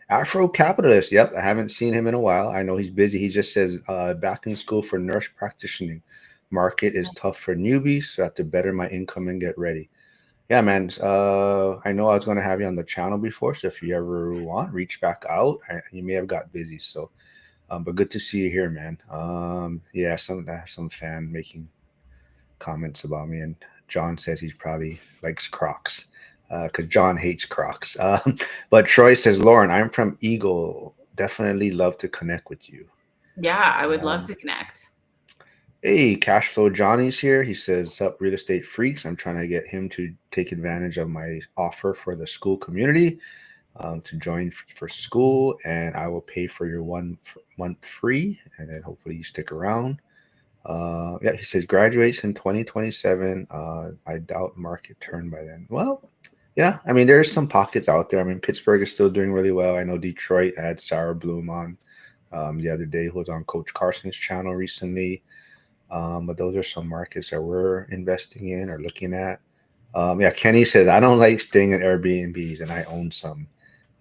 Afro Capitalist. Yep, I haven't seen him in a while. I know he's busy. He just says back in school for nurse practitioning. Market is tough for newbies, so I have to better my income and get ready. Yeah, man. I know I was going to have you on the channel before, so if you ever want, reach back out. You may have got busy, so but good to see you here, man. Yeah, I have some fan making comments about me, and John says he's probably likes Crocs because John hates Crocs. But Troy says, Lauren, I'm from Eagle. Definitely love to connect with you. Yeah, I would love Um, to connect. hey, Cashflow Johnny's here. He says, "Sup, real estate freaks. I'm trying to get him to take advantage of my offer for the school community to join for school, and I will pay for your 1 month free, and then hopefully you stick around." Yeah, he says graduates in 2027. I doubt market turn by then. Well, yeah, I mean there's some pockets out there. I mean Pittsburgh is still doing really well. I know Detroit had Sarah Bloom on the other day, who was on Coach Carson's channel recently. But those are some markets that we're investing in or looking at. Yeah, Kenny says I don't like staying at Airbnbs, and I own some.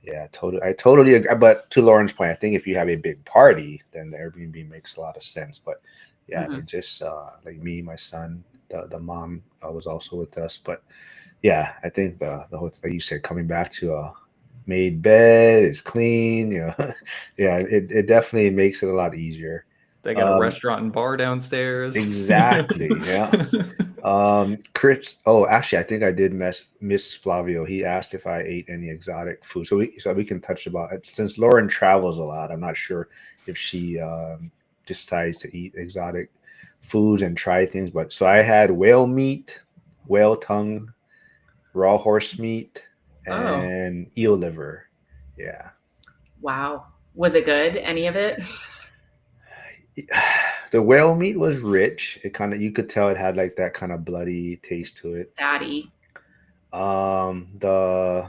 Yeah, totally. I totally agree. But to Lauren's point, I think if you have a big party, then the Airbnb makes a lot of sense. But yeah, Mhm. it just like me, my son, the mom was also with us. But yeah, I think the whole, like you said, coming back to a made bed is clean. You know, yeah, it definitely makes it a lot easier. They got a Um, restaurant and bar downstairs. exactly. Yeah. Chris. Oh, actually, I think I did miss Flavio. He asked if I ate any exotic food, so we can touch about it. Since Lauren travels a lot, I'm not sure if she decides to eat exotic foods and try things. But so I had whale meat, whale tongue, raw horse meat, Oh, and eel liver. Yeah. wow. Was it good? Any of it? The whale meat was rich. It kind of, you could tell it had like that kind of bloody taste to it. Fatty. The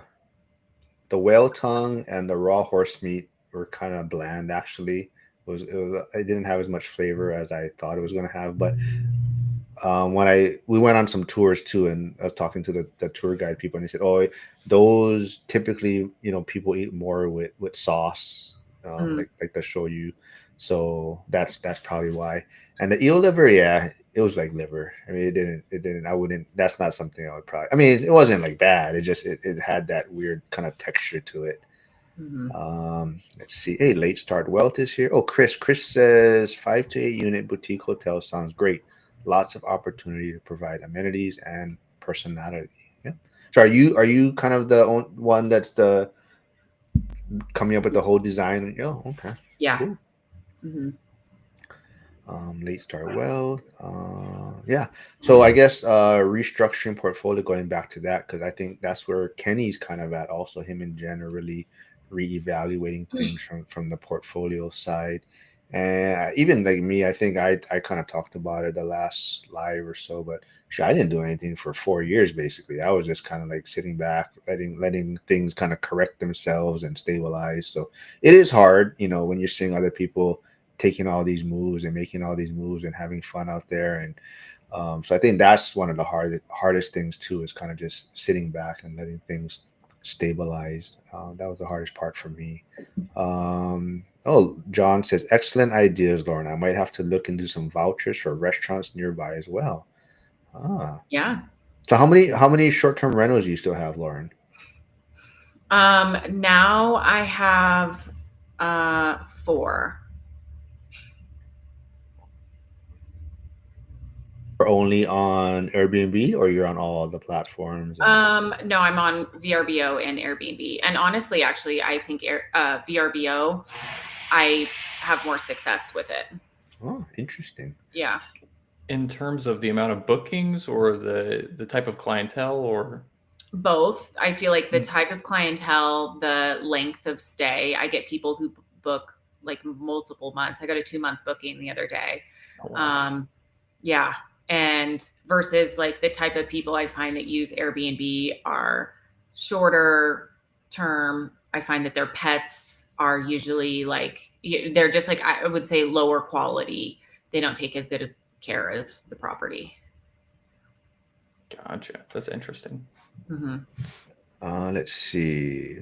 whale tongue and the raw horse meat were kind of bland. Actually, it didn't have as much flavor as I thought it was going to have. But when we went on some tours too, and I was talking to the tour guide people, and they said, "Oh, those typically, people eat more with sauce, Mm. like the shoyu." So that's probably why. And the eel liver, yeah, it was like liver. I mean, it didn't. I wouldn't. That's not something I would probably. I mean, it wasn't like bad. It just it had that weird kind of texture to it. Hmm. Let's see. Hey, late start wealth is here. Oh, Chris says 5 to 8 unit boutique hotel sounds great. Lots of opportunity to provide amenities and personality. Yeah. So are you kind of the one that's the coming up with the whole design? Oh, okay, Yeah. cool. Hmm. Late start wealth. Yeah. So I guess restructuring portfolio, going back to that, because I think that's where Kenny's kind of at. Also, him and Jen are really reevaluating things from the portfolio side. And even like me, I think I kind of talked about it the last live or so, but sure, I didn't do anything for 4 years basically. I was just kind of like sitting back, letting things kind of correct themselves and stabilize. So it is hard, when you're seeing other people taking all these moves and making all these moves and having fun out there. And so I think that's one of the hardest things too, is kind of just sitting back and letting things stabilize. That was the hardest part for me. Oh, John says, excellent ideas, Lauren. I might have to look into some vouchers for restaurants nearby as well. Ah, Yeah. so how many short-term rentals do you still have, Lauren? Now I have 4. Or only on Airbnb, or you're on all the platforms? And No, I'm on VRBO and Airbnb. And honestly, actually, I think VRBO, I have more success with it. oh, interesting. Yeah. In terms of the amount of bookings or the type of clientele, or Both. I feel like the Mm. type of clientele, the length of stay, I get people who book like multiple months. I got a 2-month booking the other day. Oh, wow. Yeah. And versus like the type of people I find that use Airbnb are shorter term. I find that their pets are usually like, they're just like, I would say lower quality. They don't take as good a care of the property. Gotcha. That's interesting. Mm-hmm. Let's see.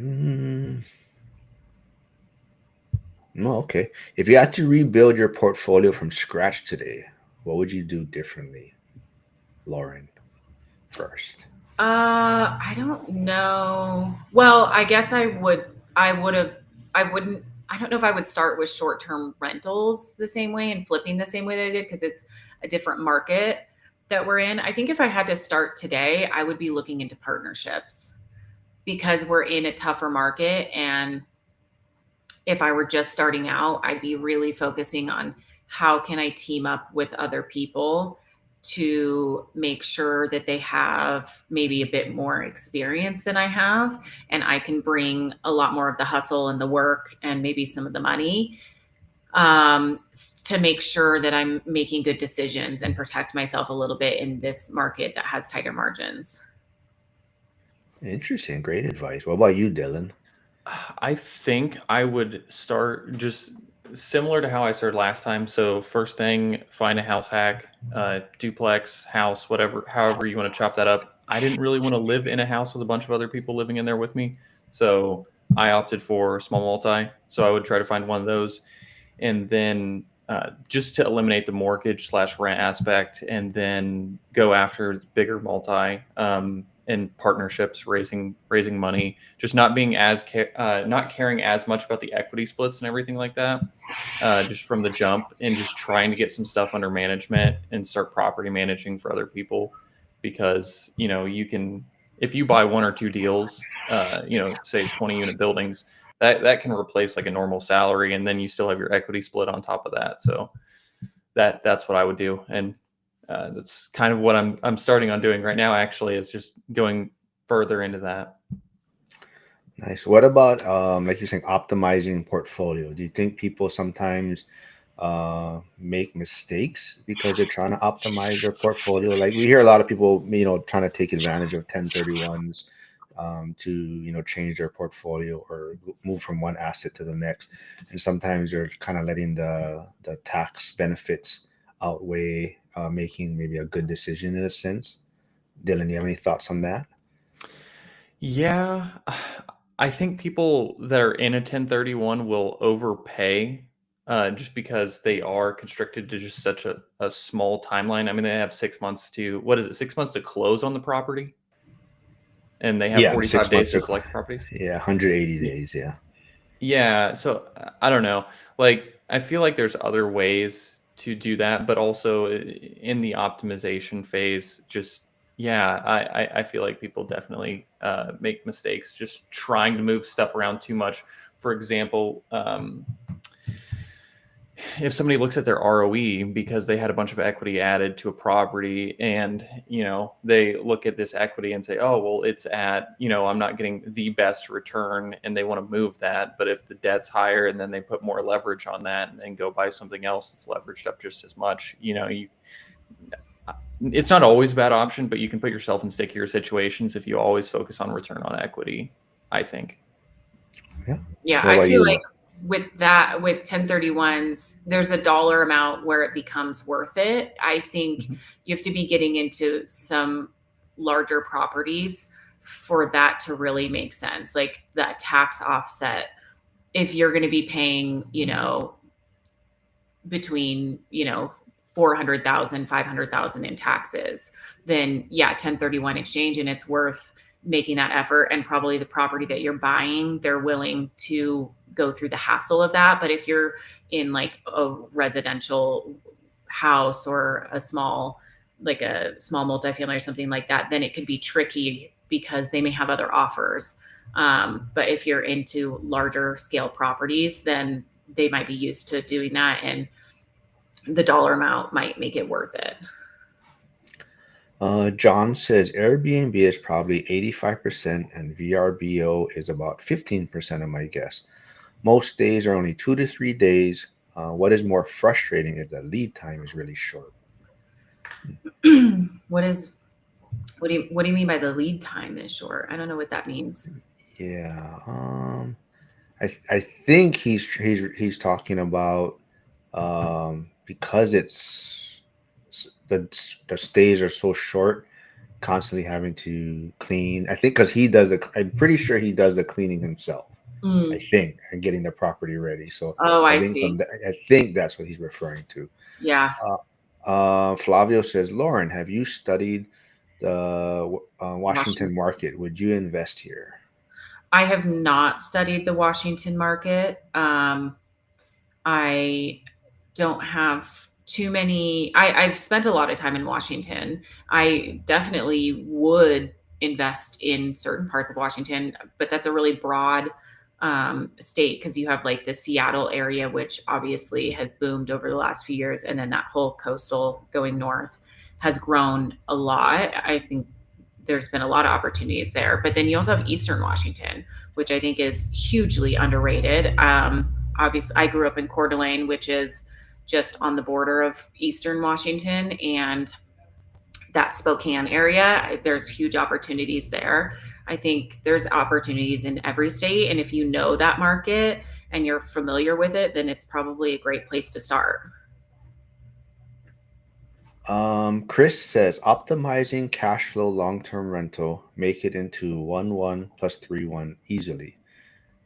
No, okay. If you had to rebuild your portfolio from scratch today, what would you do differently, Lauren? First. I don't know. Well, I guess I would have, I wouldn't, I don't know if I would start with short-term rentals the same way and flipping the same way that I did, because it's a different market that we're in. I think if I had to start today, I would be looking into partnerships because we're in a tougher market. And if I were just starting out, I'd be really focusing on how can I team up with other people to make sure that they have maybe a bit more experience than I have, and I can bring a lot more of the hustle and the work and maybe some of the money, to make sure that I'm making good decisions and protect myself a little bit in this market that has tighter margins. Interesting. Great advice. What about you, Dylan? I think I would start just similar to how I started last time. So first thing, find a house hack, duplex, house, whatever, however you want to chop that up. I didn't really want to live in a house with a bunch of other people living in there with me. So I opted for small multi. So I would try to find one of those. And then just to eliminate the mortgage slash rent aspect, and then go after bigger multi and partnerships, raising money, just not being not caring as much about the equity splits and everything like that, just from the jump, and just trying to get some stuff under management and start property managing for other people, because you can, if you buy 1 or 2 deals, say 20 unit buildings, that can replace like a normal salary, and then you still have your equity split on top of that. So that's what I would do, and that's kind of what I'm starting on doing right now. Actually, is just going further into that. Nice. What about like you're saying, optimizing portfolio? Do you think people sometimes make mistakes because they're trying to optimize their portfolio. Like we hear a lot of people, trying to take advantage of 1031s to change their portfolio or move from one asset to the next, and sometimes they're kind of letting the tax benefits outweigh making maybe a good decision in a sense. Dylan, you have any thoughts on that? Yeah, I think people that are in a 1031 will overpay just because they are constricted to just such a small timeline. I mean, they have 6 months to, what is it, 6 months to close on the property, and they have Yeah, 45 six days months. to select properties. Yeah, 180 days. Yeah. Yeah, so I don't know. Like, I feel like there's other ways to do that, but also in the optimization phase, just yeah, I feel like people definitely make mistakes just trying to move stuff around too much. For example, if somebody looks at their ROE because they had a bunch of equity added to a property, and they look at this equity and say, oh well, it's at, I'm not getting the best return, and they want to move that. But if the debt's higher and then they put more leverage on that and then go buy something else that's leveraged up just as much, it's not always a bad option, but you can put yourself in stickier situations if you always focus on return on equity, I think. Yeah. Yeah, What I about feel you, like Laura? with 1031s, there's a dollar amount where it becomes worth it. I think Mhm. you have to be getting into some larger properties for that to really make sense. Like that tax offset, if you're going to be paying, between 400,000, 500,000 in taxes, then yeah, 1031 exchange, and it's worth making that effort. And probably the property that you're buying, they're willing to go through the hassle of that. But if you're in like a residential house or a small multifamily or something like that, then it could be tricky because they may have other offers. But if you're into larger scale properties, then they might be used to doing that, and the dollar amount might make it worth it. John says Airbnb is probably 85% and VRBO is about 15% of my guess. Most days are only 2 to 3 days. What is more frustrating is that lead time is really short. what is what do you mean by the lead time is short? I don't know what that means. Yeah, I think he's talking about because the stays are so short, constantly having to clean. I think because I'm pretty sure he does the cleaning himself. I Mm. think, and getting the property ready. So Oh, I I think see. I think that's what he's referring to. Yeah. Flavio says, Lauren, have you studied the Washington. Washington market? Would you invest here? I have not studied the Washington market. I don't have too many. I've spent a lot of time in Washington. I definitely would invest in certain parts of Washington, but that's a really broad state because you have like the Seattle area, which obviously has boomed over the last few years, and then that whole coastal going north has grown a lot. I think there's been a lot of opportunities there. But then you also have Eastern Washington, which I think is hugely underrated. Obviously, I grew up in Coeur d'Alene, which is just on the border of Eastern Washington, and that Spokane area. There's huge opportunities there. I think there's opportunities in every state. And if you know that market and you're familiar with it, then it's probably a great place to start. Chris says optimizing cash flow long-term rental, make it into 1-1 plus 3-1 easily.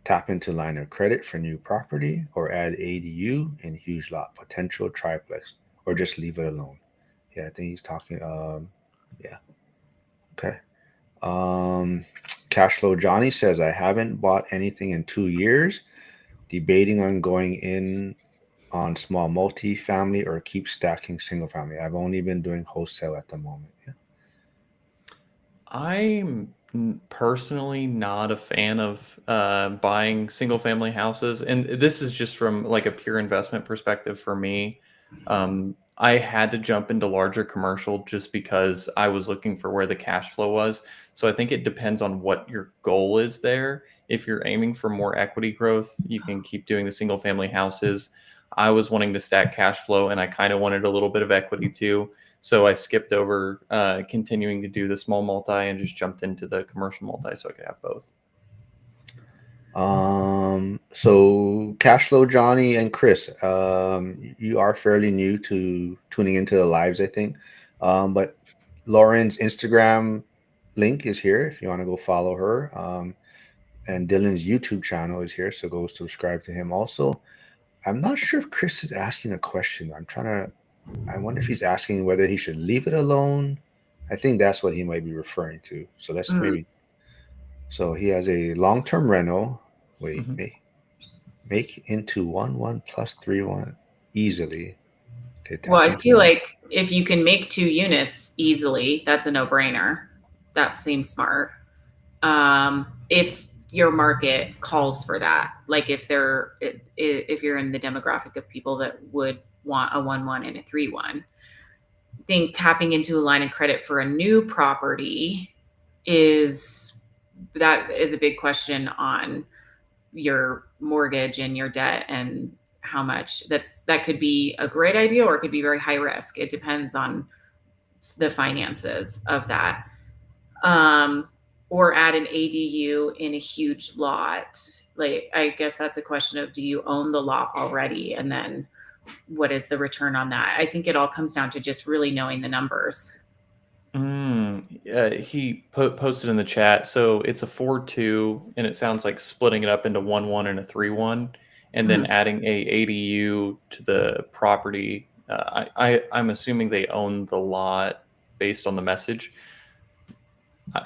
Tap into line of credit for new property or add ADU in huge lot potential triplex or just leave it alone. Yeah, I think he's talking yeah. Okay. Um Cashflow Johnny says I haven't bought anything in 2 years, debating on going in on small multi-family or keep stacking single family. I've only been doing wholesale at the moment. Yeah. I'm personally not a fan of buying single family houses. And this is just from like a pure investment perspective for me. I had to jump into larger commercial just because I was looking for where the cash flow was. So I think it depends on what your goal is there. If you're aiming for more equity growth, you can keep doing the single family houses. I was wanting to stack cash flow, and I kind of wanted a little bit of equity too. So I skipped over continuing to do the small multi and just jumped into the commercial multi so I could have both. So cash flow, Johnny and Chris, you are fairly new to tuning into the lives, I think. But Lauren's Instagram link is here if you want to go follow her. And Dylan's YouTube channel is here, so go subscribe to him also. I'm not sure if Chris is asking a question. I wonder if he's asking whether he should leave it alone. I think that's what he might be referring to. So let's Mm. maybe. So he has a long-term rental. Wait, Mhm. make into 1-1 plus 3-1 easily. Okay, Well, tap I into feel one. like if you can make 2 units easily, that's a no-brainer. That seems smart. If your market calls for that, like if you're in the demographic of people that would want a 1-1 and a 3-1, I think tapping into a line of credit for a new property is a big question on your mortgage and your debt and how much that could be a great idea or it could be very high risk. It depends on the finances of that. Or add an ADU in a huge lot. Like, I guess that's a question of, do you own the lot already? And then what is the return on that? I think it all comes down to just really knowing the numbers. He posted in the chat. So it's a 4-2, and it sounds like splitting it up into 1-1 and a 3-1, and then Mhm. adding a ADU to the property. I'm assuming they own the lot based on the message. I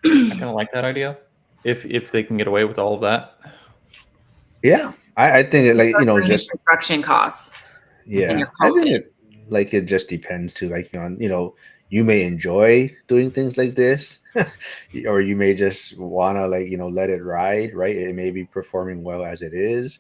kind of like that idea. If they can get away with all of that. Yeah, I think it like Covering the just construction costs and yeah. your I think COVID. it just depends too. Like on you may enjoy doing things like this, or you may just wanna like let it ride. Right, it may be performing well as it is.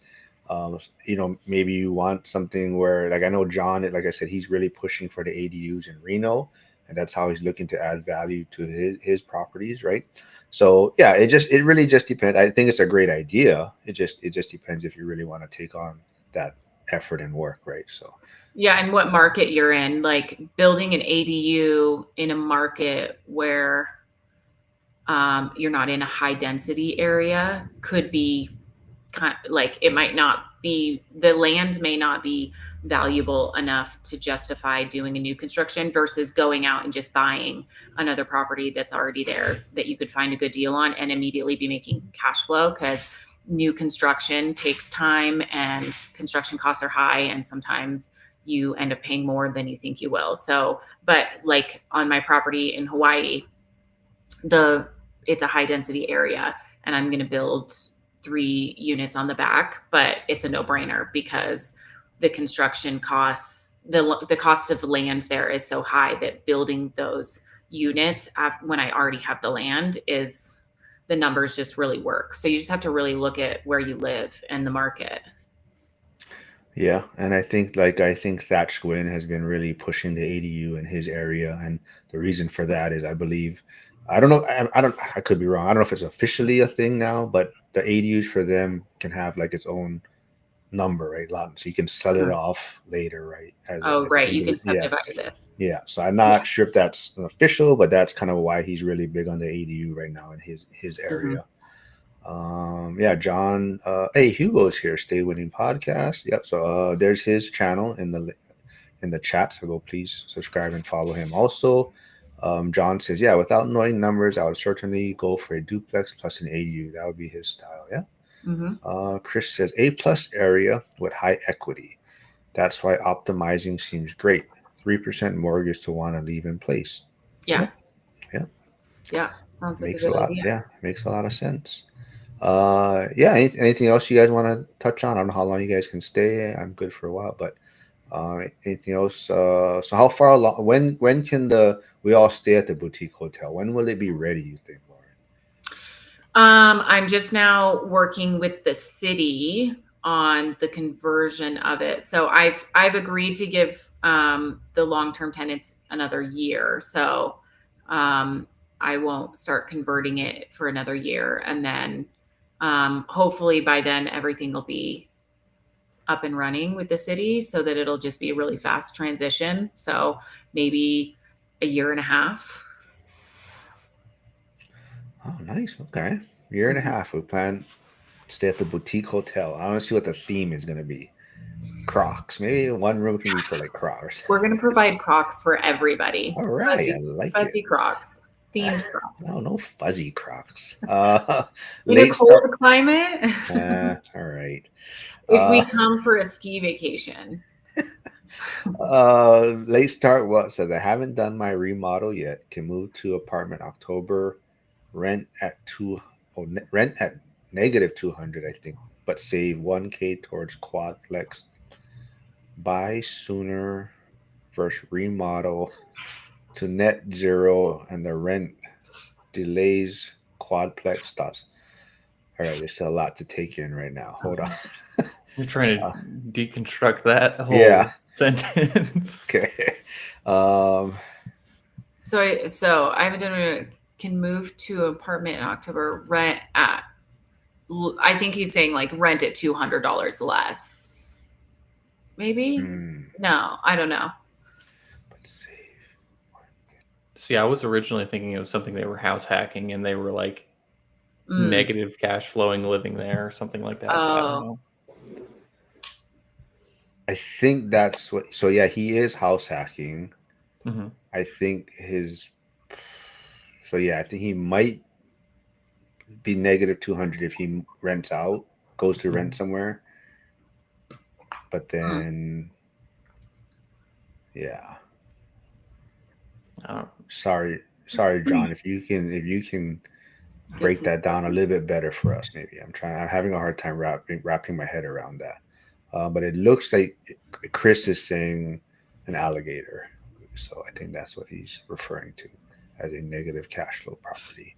Maybe you want something where like I know John. Like I said, he's really pushing for the ADUs in Reno, and that's how he's looking to add value to his properties. Right. So yeah, it really just depends. I think it's a great idea. It just depends if you really want to take on that effort and work, right? So Yeah, and what market you're in. Like building an ADU in a market where you're not in a high density area could be like it might not be, the land may not be valuable enough to justify doing a new construction versus going out and just buying another property that's already there that you could find a good deal on and immediately be making cash flow, because new construction takes time and construction costs are high and sometimes you end up paying more than you think you will. So, but like on my property in Hawaii, it's a high density area and I'm going to build 3 units on the back, but it's a no-brainer because the construction costs, the cost of land there is so high that building those units when I already have the land is, the numbers just really work. So you just have to really look at where you live and the market. yeah, and I think Thatch Gwynn has been really pushing the ADU in his area, and the reason for that is I believe I don't know I could be wrong. I don't know if it's officially a thing now, but the ADUs for them can have like its own number, right? Lot, so you can sell it Mhm. off later, right? Oh, As an right. You can individual, yeah. subdivide it. Yeah, so I'm Yeah. not sure if that's official, but that's kind of why he's really big on the ADU right now in his Mhm. area. Yeah, John. Hey, Hugo's here. Stay Winning Podcast. Yep. So there's his channel in the chat. So go please subscribe and follow him. Also, John says, yeah, without knowing numbers, I would certainly go for a duplex plus an ADU. That would be his style. Yeah. Mhm. Chris says A plus area with high equity. That's why optimizing seems great. 3% mortgage to want to leave in place. Yeah. Yeah. Yeah. Yeah. Sounds like a Makes a good lot. idea. Yeah. Makes a lot of sense. Yeah. Anything else you guys want to touch on? I don't know how long you guys can stay. I'm good for a while, but anything else? So how far along? When can we all stay at the boutique hotel? When will it be ready? You think, Lauren? I'm just now working with the city on the conversion of it. So I've agreed to give the long-term tenants another year. So um, I won't start converting it for another year, and then hopefully by then everything will be up and running with the city so that it'll just be a really fast transition. So maybe a year and a half. Oh, nice. Okay. Year and a half. We plan to stay at the boutique hotel. I want to see what the theme is going to be. Crocs. Maybe one room can be for like Crocs. We're going to provide Crocs for everybody. All right. I like Fuzzy it. Crocs, themed Crocs. No fuzzy Crocs. In a Late cold start. climate, All right. if we come for a ski vacation. Late start. What says I haven't done my remodel yet. Can move to apartment October. Rent at rent at negative 200, I think, but save 1K towards quadplex. Buy sooner versus remodel to net zero, and the rent delays quadplex stops. All right, there's a lot to take in right now. Hold on. You're trying to deconstruct that whole Yeah. sentence. Okay. So I haven't done it. Can move to apartment in October. Rent at. I think he's saying like rent at $200 less. Maybe. No, I don't know. See, I was originally thinking it was something they were house hacking and they were like negative cash flowing living there or something like that. But I don't know. I think that's what. So yeah, he is house hacking. Mm-hmm. I think his. So yeah, I think he might be negative 200 if he rents out, goes to rent somewhere. But then, yeah. Sorry, John. If you can break that down a little bit better for us, maybe. I'm having a hard time wrapping my head around that. But it looks like Chris is saying an alligator, so I think that's what he's referring to as a negative cash flow property.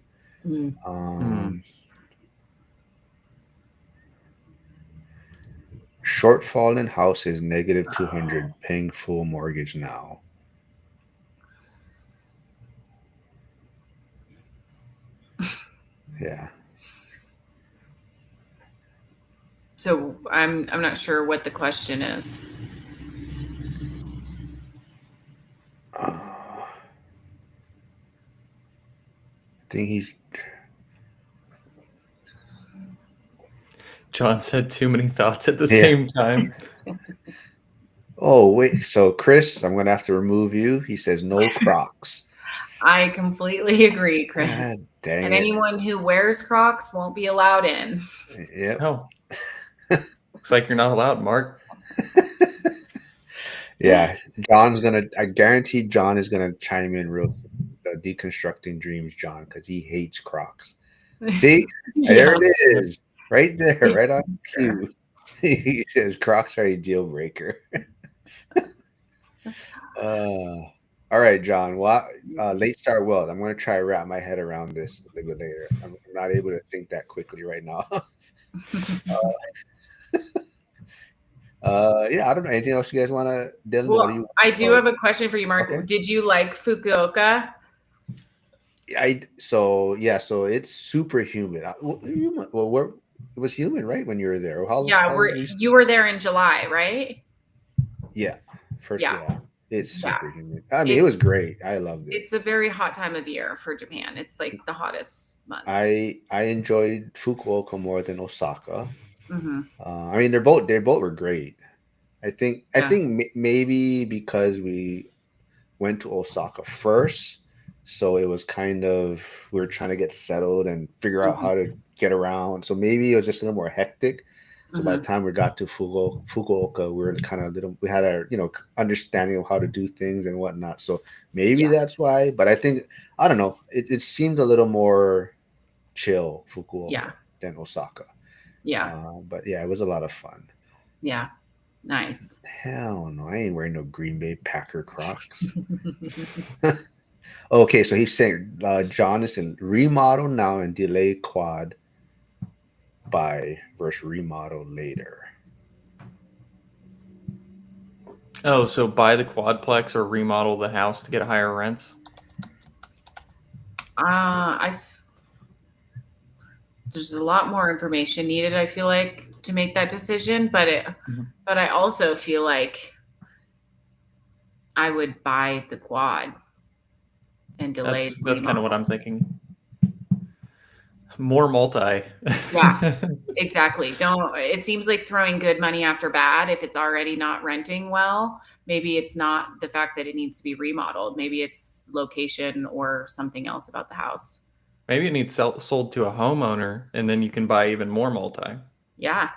Shortfall in house is negative 200, paying full mortgage now. Yeah. So I'm not sure what the question is. I think he's. John said too many thoughts at the same time. Oh, wait. So, Chris, I'm going to have to remove you. He says no Crocs. I completely agree, Chris. God dang and it. Anyone who wears Crocs won't be allowed in. Yep. Oh. Looks like you're not allowed, Mark. Yeah. I guarantee John is going to chime in real deconstructing dreams, John, because he hates Crocs. See? There it is. Right there. Right on cue. He says Crocs are a deal breaker. All right, John. Late start well. I'm going to try to wrap my head around this a little bit later. I'm not able to think that quickly right now. Yeah, I don't know. Anything else you guys want to, Dylan? Well, I do have a question for you, Mark. Okay. Did you like Fukuoka? So it's super humid. It was humid, right, when you were there? You were there in July, right? Yeah. It's super humid. I mean, it was great. I loved it. It's a very hot time of year for Japan. It's like the hottest months. I enjoyed Fukuoka more than Osaka. Mm-hmm. I mean, they both were great. I think maybe because we went to Osaka first, so it was kind of we were trying to get settled and figure out how to get around. So maybe it was just a little more hectic. So by the time we got to Fukuoka, we were kind of we had our understanding of how to do things and whatnot. So maybe that's why. But I think I don't know. It seemed a little more chill Fukuoka than Osaka. Yeah. But yeah, it was a lot of fun. Yeah. Nice. Hell no, I ain't wearing no Green Bay Packer Crocs. Okay, so he's saying John is in remodel now and delay quad buy versus remodel later. Oh, so buy the quadplex or remodel the house to get higher rents? There's a lot more information needed, I feel like. to make that decision, but I also feel like I would buy the quad and delay the That's kind of what remodel. I'm thinking. More multi. Yeah, exactly. It seems like throwing good money after bad if it's already not renting well. Maybe it's not the fact that it needs to be remodeled. Maybe it's location or something else about the house. Maybe it needs sold to a homeowner, and then you can buy even more multi. Yeah.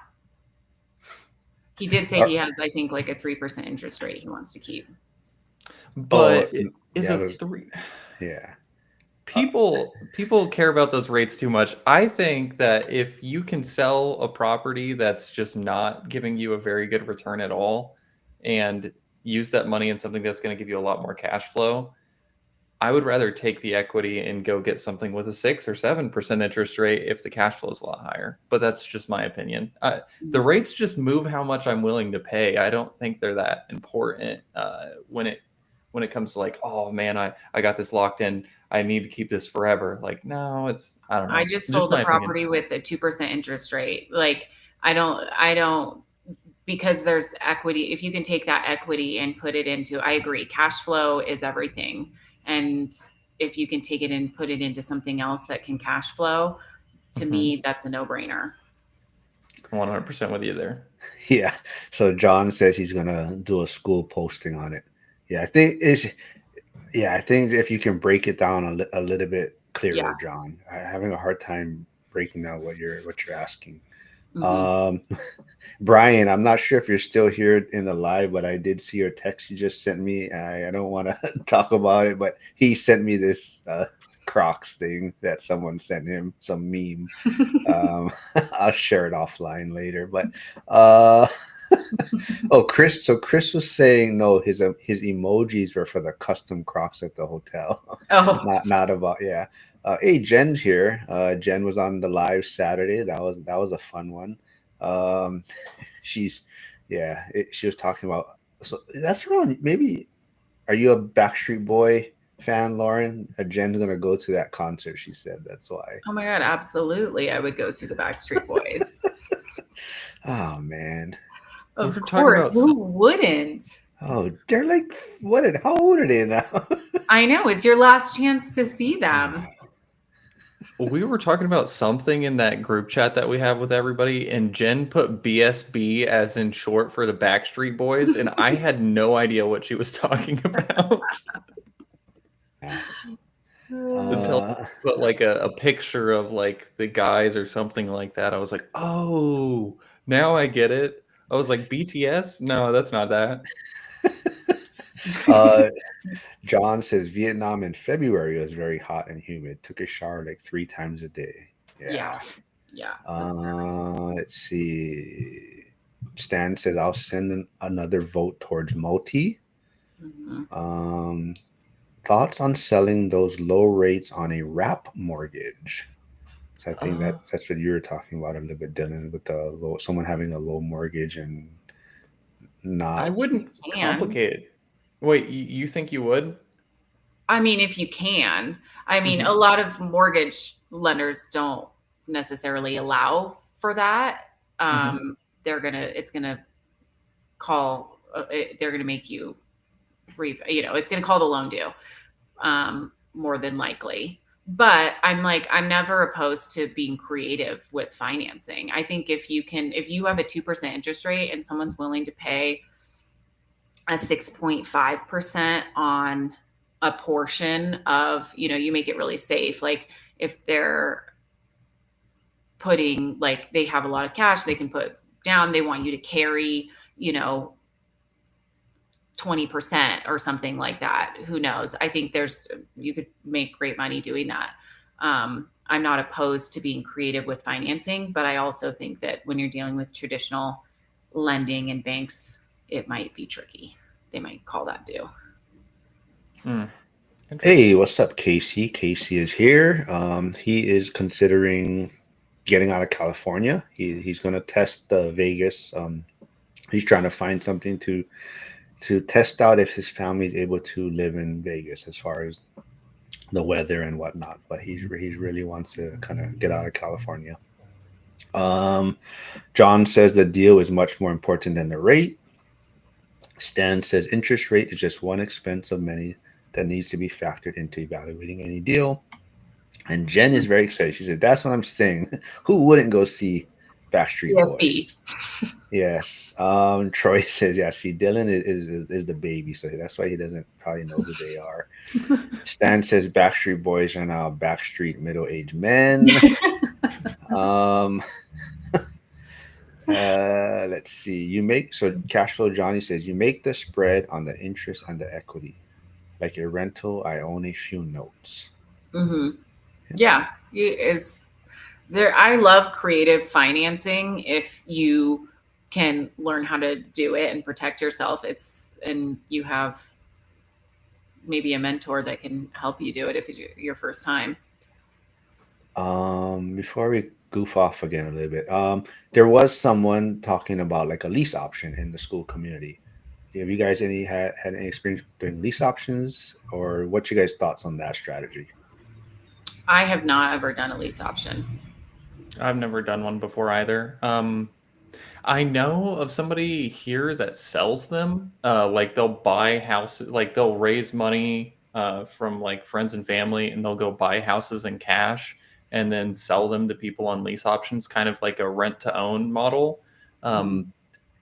He did say he has, I think, like a 3% interest rate he wants to keep. But is yeah, a 3. Yeah. People care about those rates too much. I think that if you can sell a property that's just not giving you a very good return at all and use that money in something that's going to give you a lot more cash flow, I would rather take the equity and go get something with a 6 or 7% interest rate if the cash flow is a lot higher. But that's just my opinion. The rates just move how much I'm willing to pay. I don't think they're that important when it comes to like, oh man, I got this locked in. I need to keep this forever. Like, no, I don't know. I just Just sold my a opinion. property with a 2% interest rate. Like, I don't, because there's equity. If you can take that equity and put it into, I agree, cash flow is everything. And if you can take it and put it into something else that can cash flow, to me, that's a no-brainer. 100% with you there. Yeah. So John says he's gonna do a school posting on it. Yeah, I think if you can break it down a little bit clearer, John. I'm having a hard time breaking down what you're asking. Brian, I'm not sure if you're still here in the live, but I did see your text you just sent me. I don't want to talk about it, but he sent me this Crocs thing that someone sent him, some meme. I'll share it offline later. But oh, Chris. So Chris was saying no. His emojis were for the custom Crocs at the hotel. Oh, not about yeah. Hey, Jen's here. Jen was on the live Saturday. That was a fun one. Um, she's she was talking about. So that's around maybe. Are you a Backstreet Boy fan, Lauren? Jen's gonna go to that concert. She said that's why. oh my God, absolutely. I would go see the Backstreet Boys. Oh man. Of We were talking course. about Who wouldn't? Oh, they're like what? How old are they now? I know. It's your last chance to see them. We were talking about something in that group chat that we have with everybody, and Jen put BSB as in short for the Backstreet Boys, and I had no idea what she was talking about until she put like a picture of like the guys or something like that. I was like, oh, now I get it. I was like, BTS? No, that's not that. John says Vietnam in February was very hot and humid. Took a shower like 3 times a day. Yeah. Let's see. Stan says I'll send another vote towards multi. Thoughts on selling those low rates on a wrap mortgage? So I think that's what you were talking about a little bit, Dylan, with the someone having a low mortgage and not. I wouldn't complicate it. Wait, you think you would? I mean, if you can. I mean, a lot of mortgage lenders don't necessarily allow for that. They're gonna make you, it's gonna call the loan due, more than likely. But I'm never opposed to being creative with financing. I think if you have a 2% interest rate and someone's willing to pay a 6.5% on a portion of, you make it really safe. Like if they're putting, like they have a lot of cash, they can put down, they want you to carry, 20% or something like that. Who knows? I think you could make great money doing that. I'm not opposed to being creative with financing, but I also think that when you're dealing with traditional lending and banks, it might be tricky. They might call that due. Hey, what's up, Casey? Casey is here. He is considering getting out of California. He's going to test Vegas. He's trying to find something to test out if his family is able to live in Vegas as far as the weather and whatnot. But he really wants to kind of get out of California. Um, John says the deal is much more important than the rate. Stan says interest rate is just one expense of many that needs to be factored into evaluating any deal. And Jen is very excited. She said, "That's what I'm saying. Who wouldn't go see Backstreet ESB. Boys?" Yes. Troy says, "Yeah. See, Dylan is the baby, so that's why he doesn't probably know who they are." Stan says, "Backstreet Boys are now Backstreet middle-aged men." Um, let's see. Cash flow Johnny says you make the spread on the interest and the equity. Like a rental, I own a few notes. Hmm. Yeah. Yeah, is there. I love creative financing. If you can learn how to do it and protect yourself, and you have maybe a mentor that can help you do it if it's your first time. Before we goof off again a little bit, there was someone talking about like a lease option in the school community. Have you guys had any experience doing lease options, or what's your guys' thoughts on that strategy? I have not ever done a lease option. I've never done one before either. I know of somebody here that sells them. Like they'll buy houses, like they'll raise money from like friends and family, and they'll go buy houses in cash and then sell them to people on lease options, kind of like a rent to own model. Mhm. Um,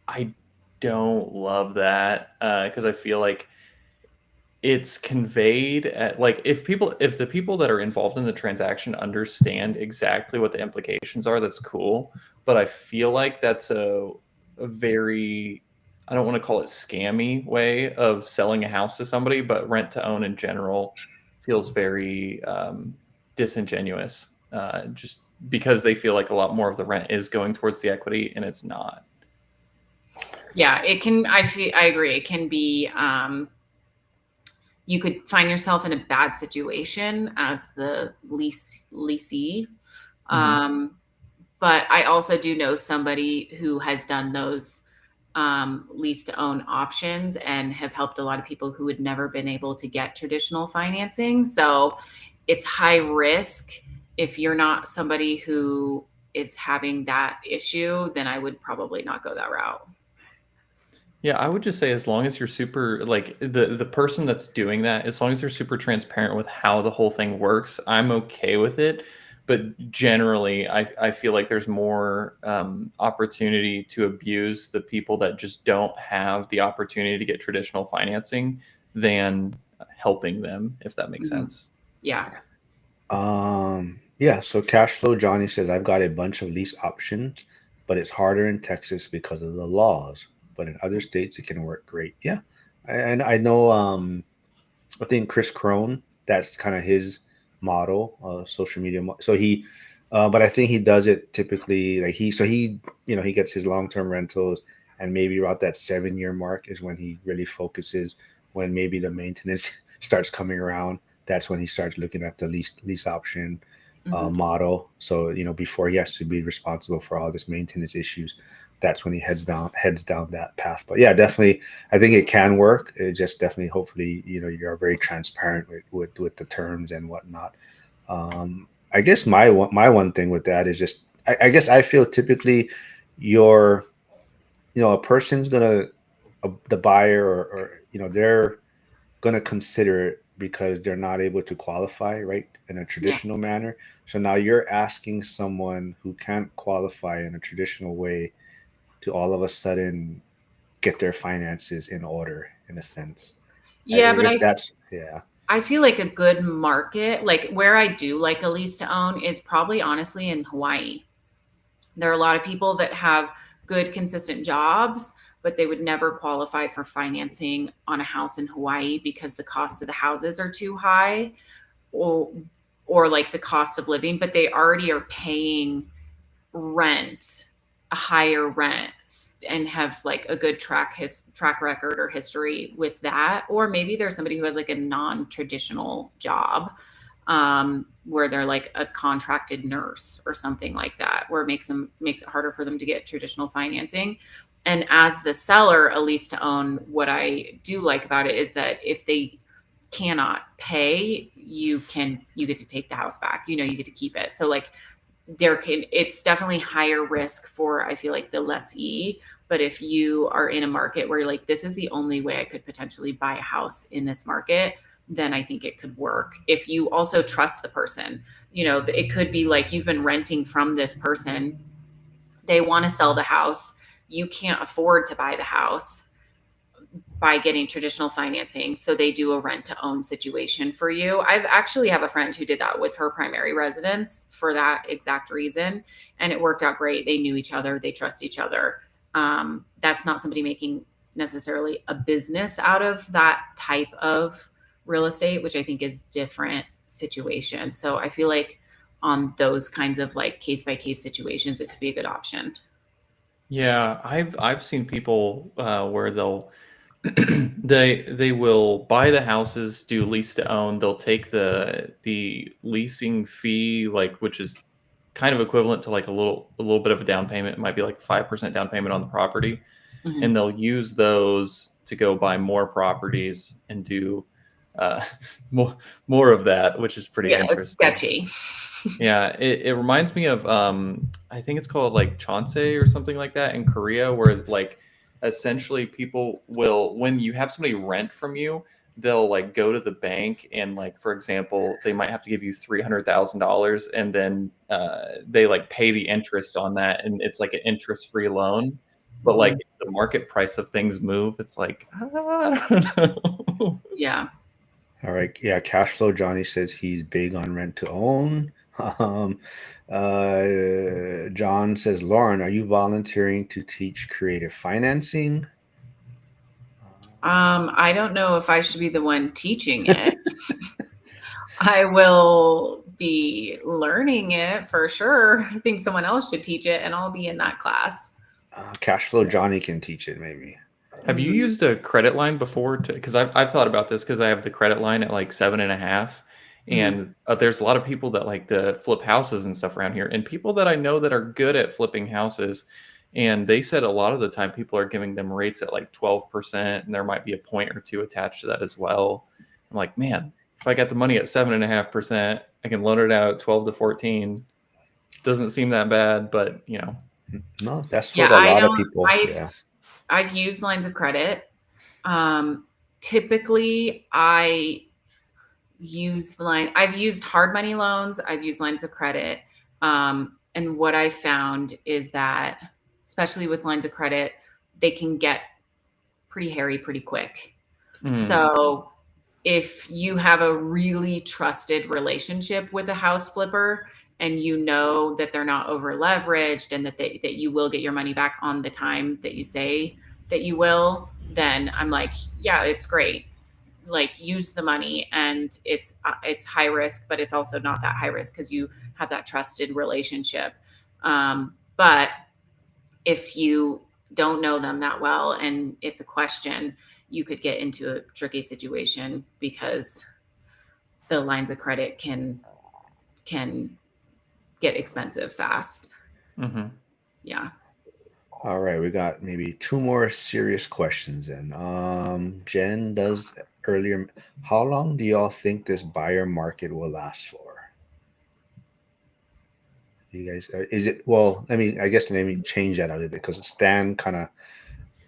I don't love that because I feel like it's conveyed at like if the people that are involved in the transaction understand exactly what the implications are, that's cool. But I feel like that's a very, I don't want to call it scammy way of selling a house to somebody, but rent to own in general feels very disingenuous, just because they feel like a lot more of the rent is going towards the equity and it's not. Yeah, it can. I agree. It can be. You could find yourself in a bad situation as the leasee. Mhm. Um, but I also do know somebody who has done those lease to own options and have helped a lot of people who had never been able to get traditional financing. So it's high risk. If you're not somebody who is having that issue, then I would probably not go that route. Yeah, I would just say as long as you're super like the person that's doing that, as long as they're super transparent with how the whole thing works, I'm okay with it. But generally, I feel like there's more opportunity to abuse the people that just don't have the opportunity to get traditional financing than helping them, if that makes Mhm. sense. Yeah. Yeah, so cash flow Johnny says I've got a bunch of lease options, but it's harder in Texas because of the laws. But in other states it can work great. Yeah. And I know I think Chris Crone, that's kind of his model, social media. So but I think he does it typically like he gets his long term rentals, and maybe around that 7 year mark is when he really focuses. When maybe the maintenance starts coming around, that's when he starts looking at the lease option Mhm. model. So before he has to be responsible for all this maintenance issues, that's when he heads down that path. But yeah, definitely I think it can work. It just definitely, hopefully, you're very transparent with the terms and whatnot. I guess my one thing with that is just I guess I feel typically your a person's gonna the buyer or they're gonna consider it because they're not able to qualify right in a Yeah. traditional manner. So now you're asking someone who can't qualify in a traditional way to all of a sudden get their finances in order in a sense. Yeah, I but guess that's yeah. I feel like a good market, like where I do like a lease to own, is probably honestly in Hawaii. There are a lot of people that have good, consistent jobs, but they would never qualify for financing on a house in Hawaii because the cost of the houses are too high, or or like the cost of living, but they already are paying rent, a higher rent, and have like a good track record or history with that. Or maybe there's somebody who has like a non-traditional job, where they're like a contracted nurse or something like that, where it makes it harder for them to get traditional financing. And as the seller, at least to own, what I do like about it is that if they cannot pay, you get to take the house back. You get to keep it. So like it's definitely higher risk for, I feel like, the lessee. But if you are in a market where you're like, this is the only way I could potentially buy a house in this market, then I think it could work. If you also trust the person, it could be like you've been renting from this person. They want to sell the house. You can't afford to buy the house by getting traditional financing. So they do a rent to own situation for you. I've actually have a friend who did that with her primary residence for that exact reason. And it worked out great. They knew each other. They trust each other. That's not somebody making necessarily a business out of that type of real estate, which I think is different situation. So I feel like on those kinds of like case by case situations, it could be a good option. Yeah, I've seen people where they'll they will buy the houses, do lease to own. They'll take the leasing fee, like, which is kind of equivalent to like a little bit of a down payment. It might be like 5% down payment on the property, Mhm. and they'll use those to go buy more properties and do uh, more of that, which is pretty Yeah, it's interesting. sketchy. Yeah, it reminds me of I think it's called like Chonsei or something like that in Korea, where like essentially people will, when you have somebody rent from you, they'll like go to the bank and, like, for example, they might have to give you $300,000, and then they like pay the interest on that, and it's like an interest-free loan. But like Mhm. if the market price of things move, it's like, I don't know. Yeah. All right. Yeah. Cash flow. Johnny says he's big on rent to own. Um, John says, Lauren, are you volunteering to teach creative financing? I don't know if I should be the one teaching it. I will be learning it for sure. I think someone else should teach it, and I'll be in that class. Cash flow. Johnny can teach it, maybe. Have you Mhm. used a credit line before? Because I've thought about this, because I have the credit line at like 7.5, Mhm. and there's a lot of people that like to flip houses and stuff around here, and people that I know that are good at flipping houses, and they said a lot of the time people are giving them rates at like 12%, and there might be a point or two attached to that as well. I'm like, man, if I got the money at 7.5%, I can loan it out at 12 to 14. Doesn't seem that bad, but No, that's Yeah, what a lot of people. I've Yeah. I've used lines of credit. Typically, I've used hard money loans. I've used lines of credit. And what I found is that, especially with lines of credit, they can get pretty hairy pretty quick. Mm, So if you have a really trusted relationship with a house flipper, and you know that they're not over leveraged, and that you will get your money back on the time that you say that you will, then I'm like, yeah, it's great. Like, use the money, and it's high risk, but it's also not that high risk because you have that trusted relationship. But if you don't know them that well and it's a question, you could get into a tricky situation because the lines of credit can get expensive fast. mhm. Yeah. All right, we got maybe two more serious questions in. Jen does earlier. How long do y'all think this buyer market will last for? You guys, is it, well, I mean, I guess maybe change that a little bit because Stan kind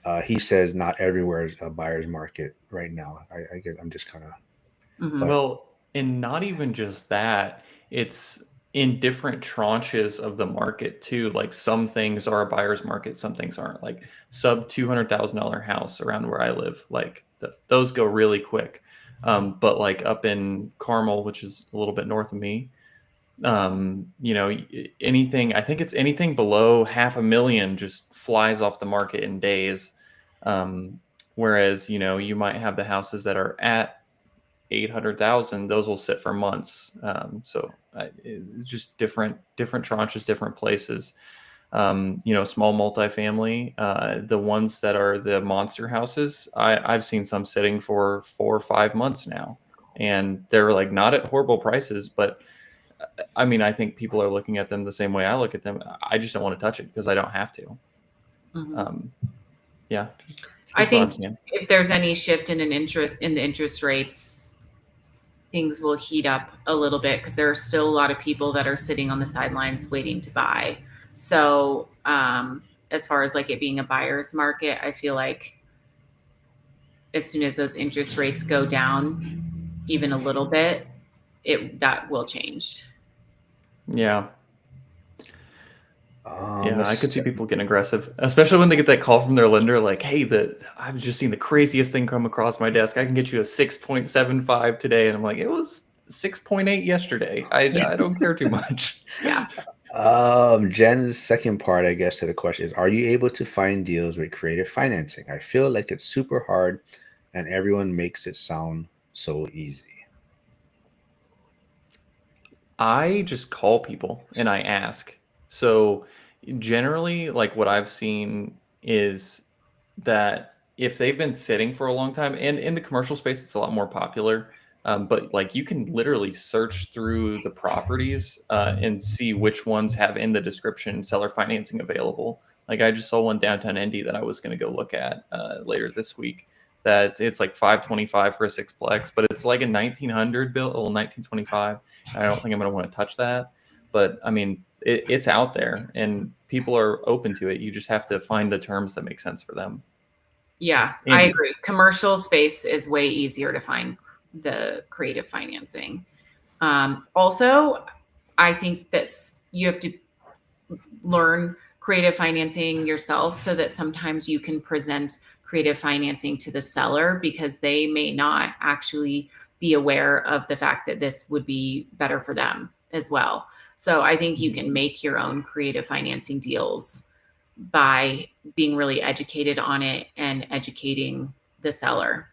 of, he says not everywhere is a buyer's market right now. I get, I'm just kind of, Hmm. but Well, and not even just that, it's in different tranches of the market too. Like some things are a buyer's market, some things aren't. Like sub $200,000 house around where I live, like those go really quick. But like up in Carmel, which is a little bit north of me, anything, I think it's anything below 500,000 just flies off the market in days. Um, Whereas, you might have the houses that are at 800,000, those will sit for months. So it's just different tranches, different places. Small multifamily, the ones that are the monster houses, I've seen some sitting for 4 or 5 months now, and they're like not at horrible prices, but I mean, I think people are looking at them the same way I look at them. I just don't want to touch it because I don't have to. Hmm. Um, yeah, I just what I'm think saying. if there's any shift in the interest rates, things will heat up a little bit because there are still a lot of people that are sitting on the sidelines waiting to buy. So as far as like it being a buyer's market, I feel like as soon as those interest rates go down even a little bit, that will change. Yeah. Yeah, I could see Let's people getting aggressive, especially when they get that call from their lender, like, "Hey, I've just seen the craziest thing come across my desk. I can get you a 6.75 today," and I'm like, "It was 6.8 yesterday. I don't care too much." Yeah. Jen's second part, I guess, to the question is, are you able to find deals with creative financing? I feel like it's super hard and everyone makes it sound so easy. I just call people and I ask. So generally, like what I've seen is that if they've been sitting for a long time, and in the commercial space, it's a lot more popular. But like you can literally search through the properties and see which ones have in the description seller financing available. Like I just saw one downtown Indy that I was going to go look at later this week. That it's like 525 for a sixplex, but it's like a 1900 built, well 1925. I don't think I'm going to want to touch that. But I mean, it's out there and people are open to it. You just have to find the terms that make sense for them. Yeah, I And agree. Commercial space is way easier to find the creative financing. Also, I think that you have to learn creative financing yourself so that sometimes you can present creative financing to the seller because they may not actually be aware of the fact that this would be better for them as well. So I think you can make your own creative financing deals by being really educated on it and educating the seller.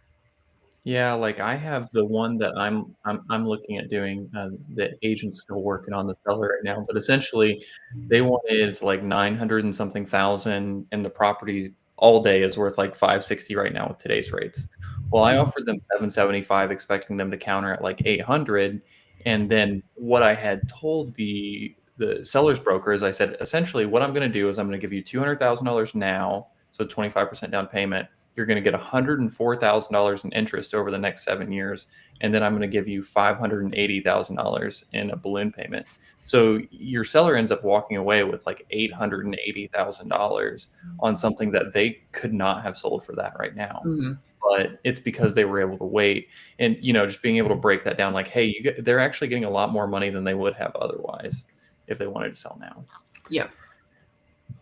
yeah, like I have the one that I'm looking at doing. The agent's still working on the seller right now, but essentially, they wanted like 900 and something thousand, and the property all day is worth like 560 right now with today's rates. Well, I offered them 775, expecting them to counter at like 800, and then what I had told the seller's broker is I said essentially what I'm going to do is I'm going to give you $200,000 now, so 25% down payment. You're going to get $104,000 in interest over the next 7 years, and then I'm going to give you $580,000 in a balloon payment. So your seller ends up walking away with like $880,000 on something that they could not have sold for that right now. Mm-hmm. But it's because they were able to wait, and just being able to break that down, like, hey, they're actually getting a lot more money than they would have otherwise if they wanted to sell now. Yep.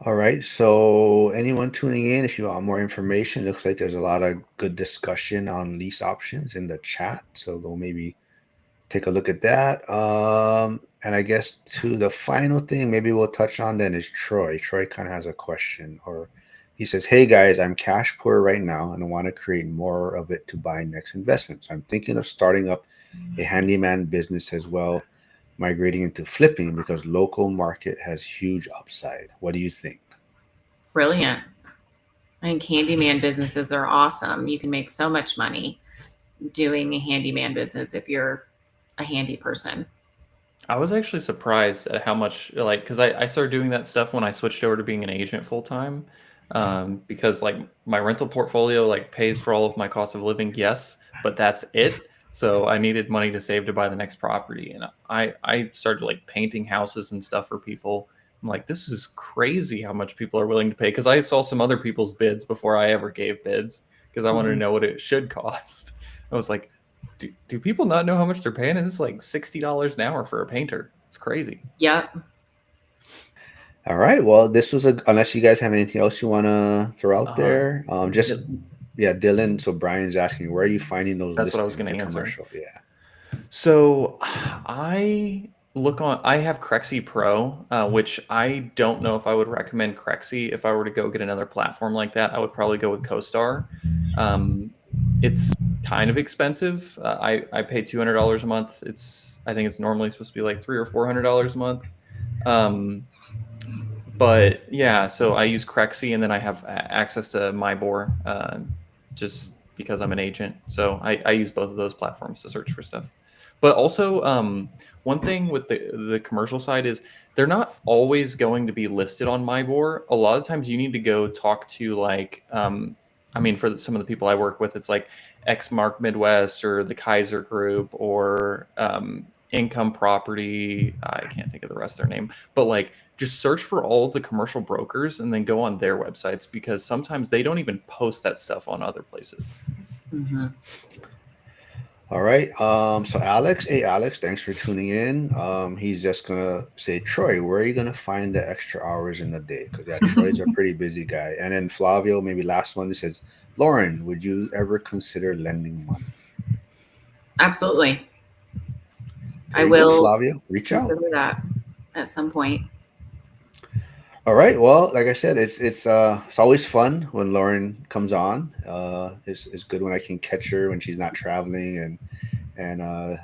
All right. So, anyone tuning in, if you want more information, looks like there's a lot of good discussion on lease options in the chat. So, go maybe take a look at that. And I guess to the final thing, maybe we'll touch on then is Troy. Troy kind of has a question, or he says, "Hey guys, I'm cash poor right now and I want to create more of it to buy next investment. So I'm thinking of starting up a handyman business as well, migrating into flipping because local market has huge upside. What do you think?" Brilliant. I think handyman businesses are awesome. You can make so much money doing a handyman business if you're a handy person. I was actually surprised at how much, like, because I started doing that stuff when I switched over to being an agent full time. Because like my rental portfolio like pays for all of my cost of living, yes, but that's it. So I needed money to save to buy the next property, and I started like painting houses and stuff for people. I'm like, this is crazy how much people are willing to pay. Because I saw some other people's bids before I ever gave bids because I wanted to know what it should cost. I was like, do people not know how much they're paying? It's like $60 an hour for a painter. It's crazy. Yep. All right. Well, this was unless you guys have anything else you want to throw out Uh, there. Just yeah, yeah, Dylan. So Brian's asking, where are you finding those that's what I was listings? going The to answer. commercial. Yeah. So I have Crexy Pro, which I don't know if I would recommend Crexy. If I were to go get another platform like that, I would probably go with CoStar. It's kind of expensive. I pay $200 a month. I think it's normally supposed to be like $300 or $400 a month. But yeah, so I use Crexy and then I have access to MyBore just because I'm an agent. So I use both of those platforms to search for stuff. But also, one thing with the commercial side is they're not always going to be listed on MyBore. A lot of times you need to go talk to like I mean, for some of the people I work with, it's like Xmark Midwest or the Kaiser Group or Income Property. I can't think of the rest of their name, but like just search for all the commercial brokers and then go on their websites, because sometimes they don't even post that stuff on other places. Mm-hmm. All right. So Alex, hey Alex, thanks for tuning in. He's just gonna say, Troy, where are you gonna find the extra hours in the day? Because yeah, Troy's a pretty busy guy. And then Flavio, maybe last one, he says, Lauren, would you ever consider lending money? Absolutely. There I you go, will Flavio. Reach out. consider that at some point. All right. Well, like I said, it's always fun when Lauren comes on. It's good when I can catch her when she's not traveling and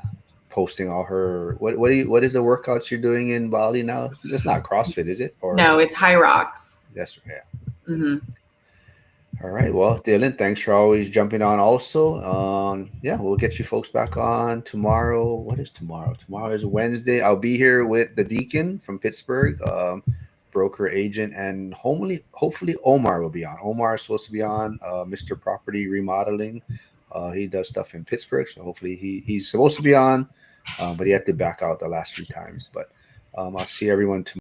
posting all her what is the workouts you're doing in Bali now? That's not CrossFit, is it? Or No, it's High Rocks. that's yeah. Mm-hmm. All right. Well, Dylan, thanks for always jumping on also. Yeah, we'll get you folks back on tomorrow. What is tomorrow? Tomorrow is Wednesday. I'll be here with the Deacon from Pittsburgh, broker agent, and hopefully Omar will be on. Omar is supposed to be on, Mr. Property Remodeling. He does stuff in Pittsburgh, so hopefully he's supposed to be on, but he had to back out the last few times. But I'll see everyone tomorrow.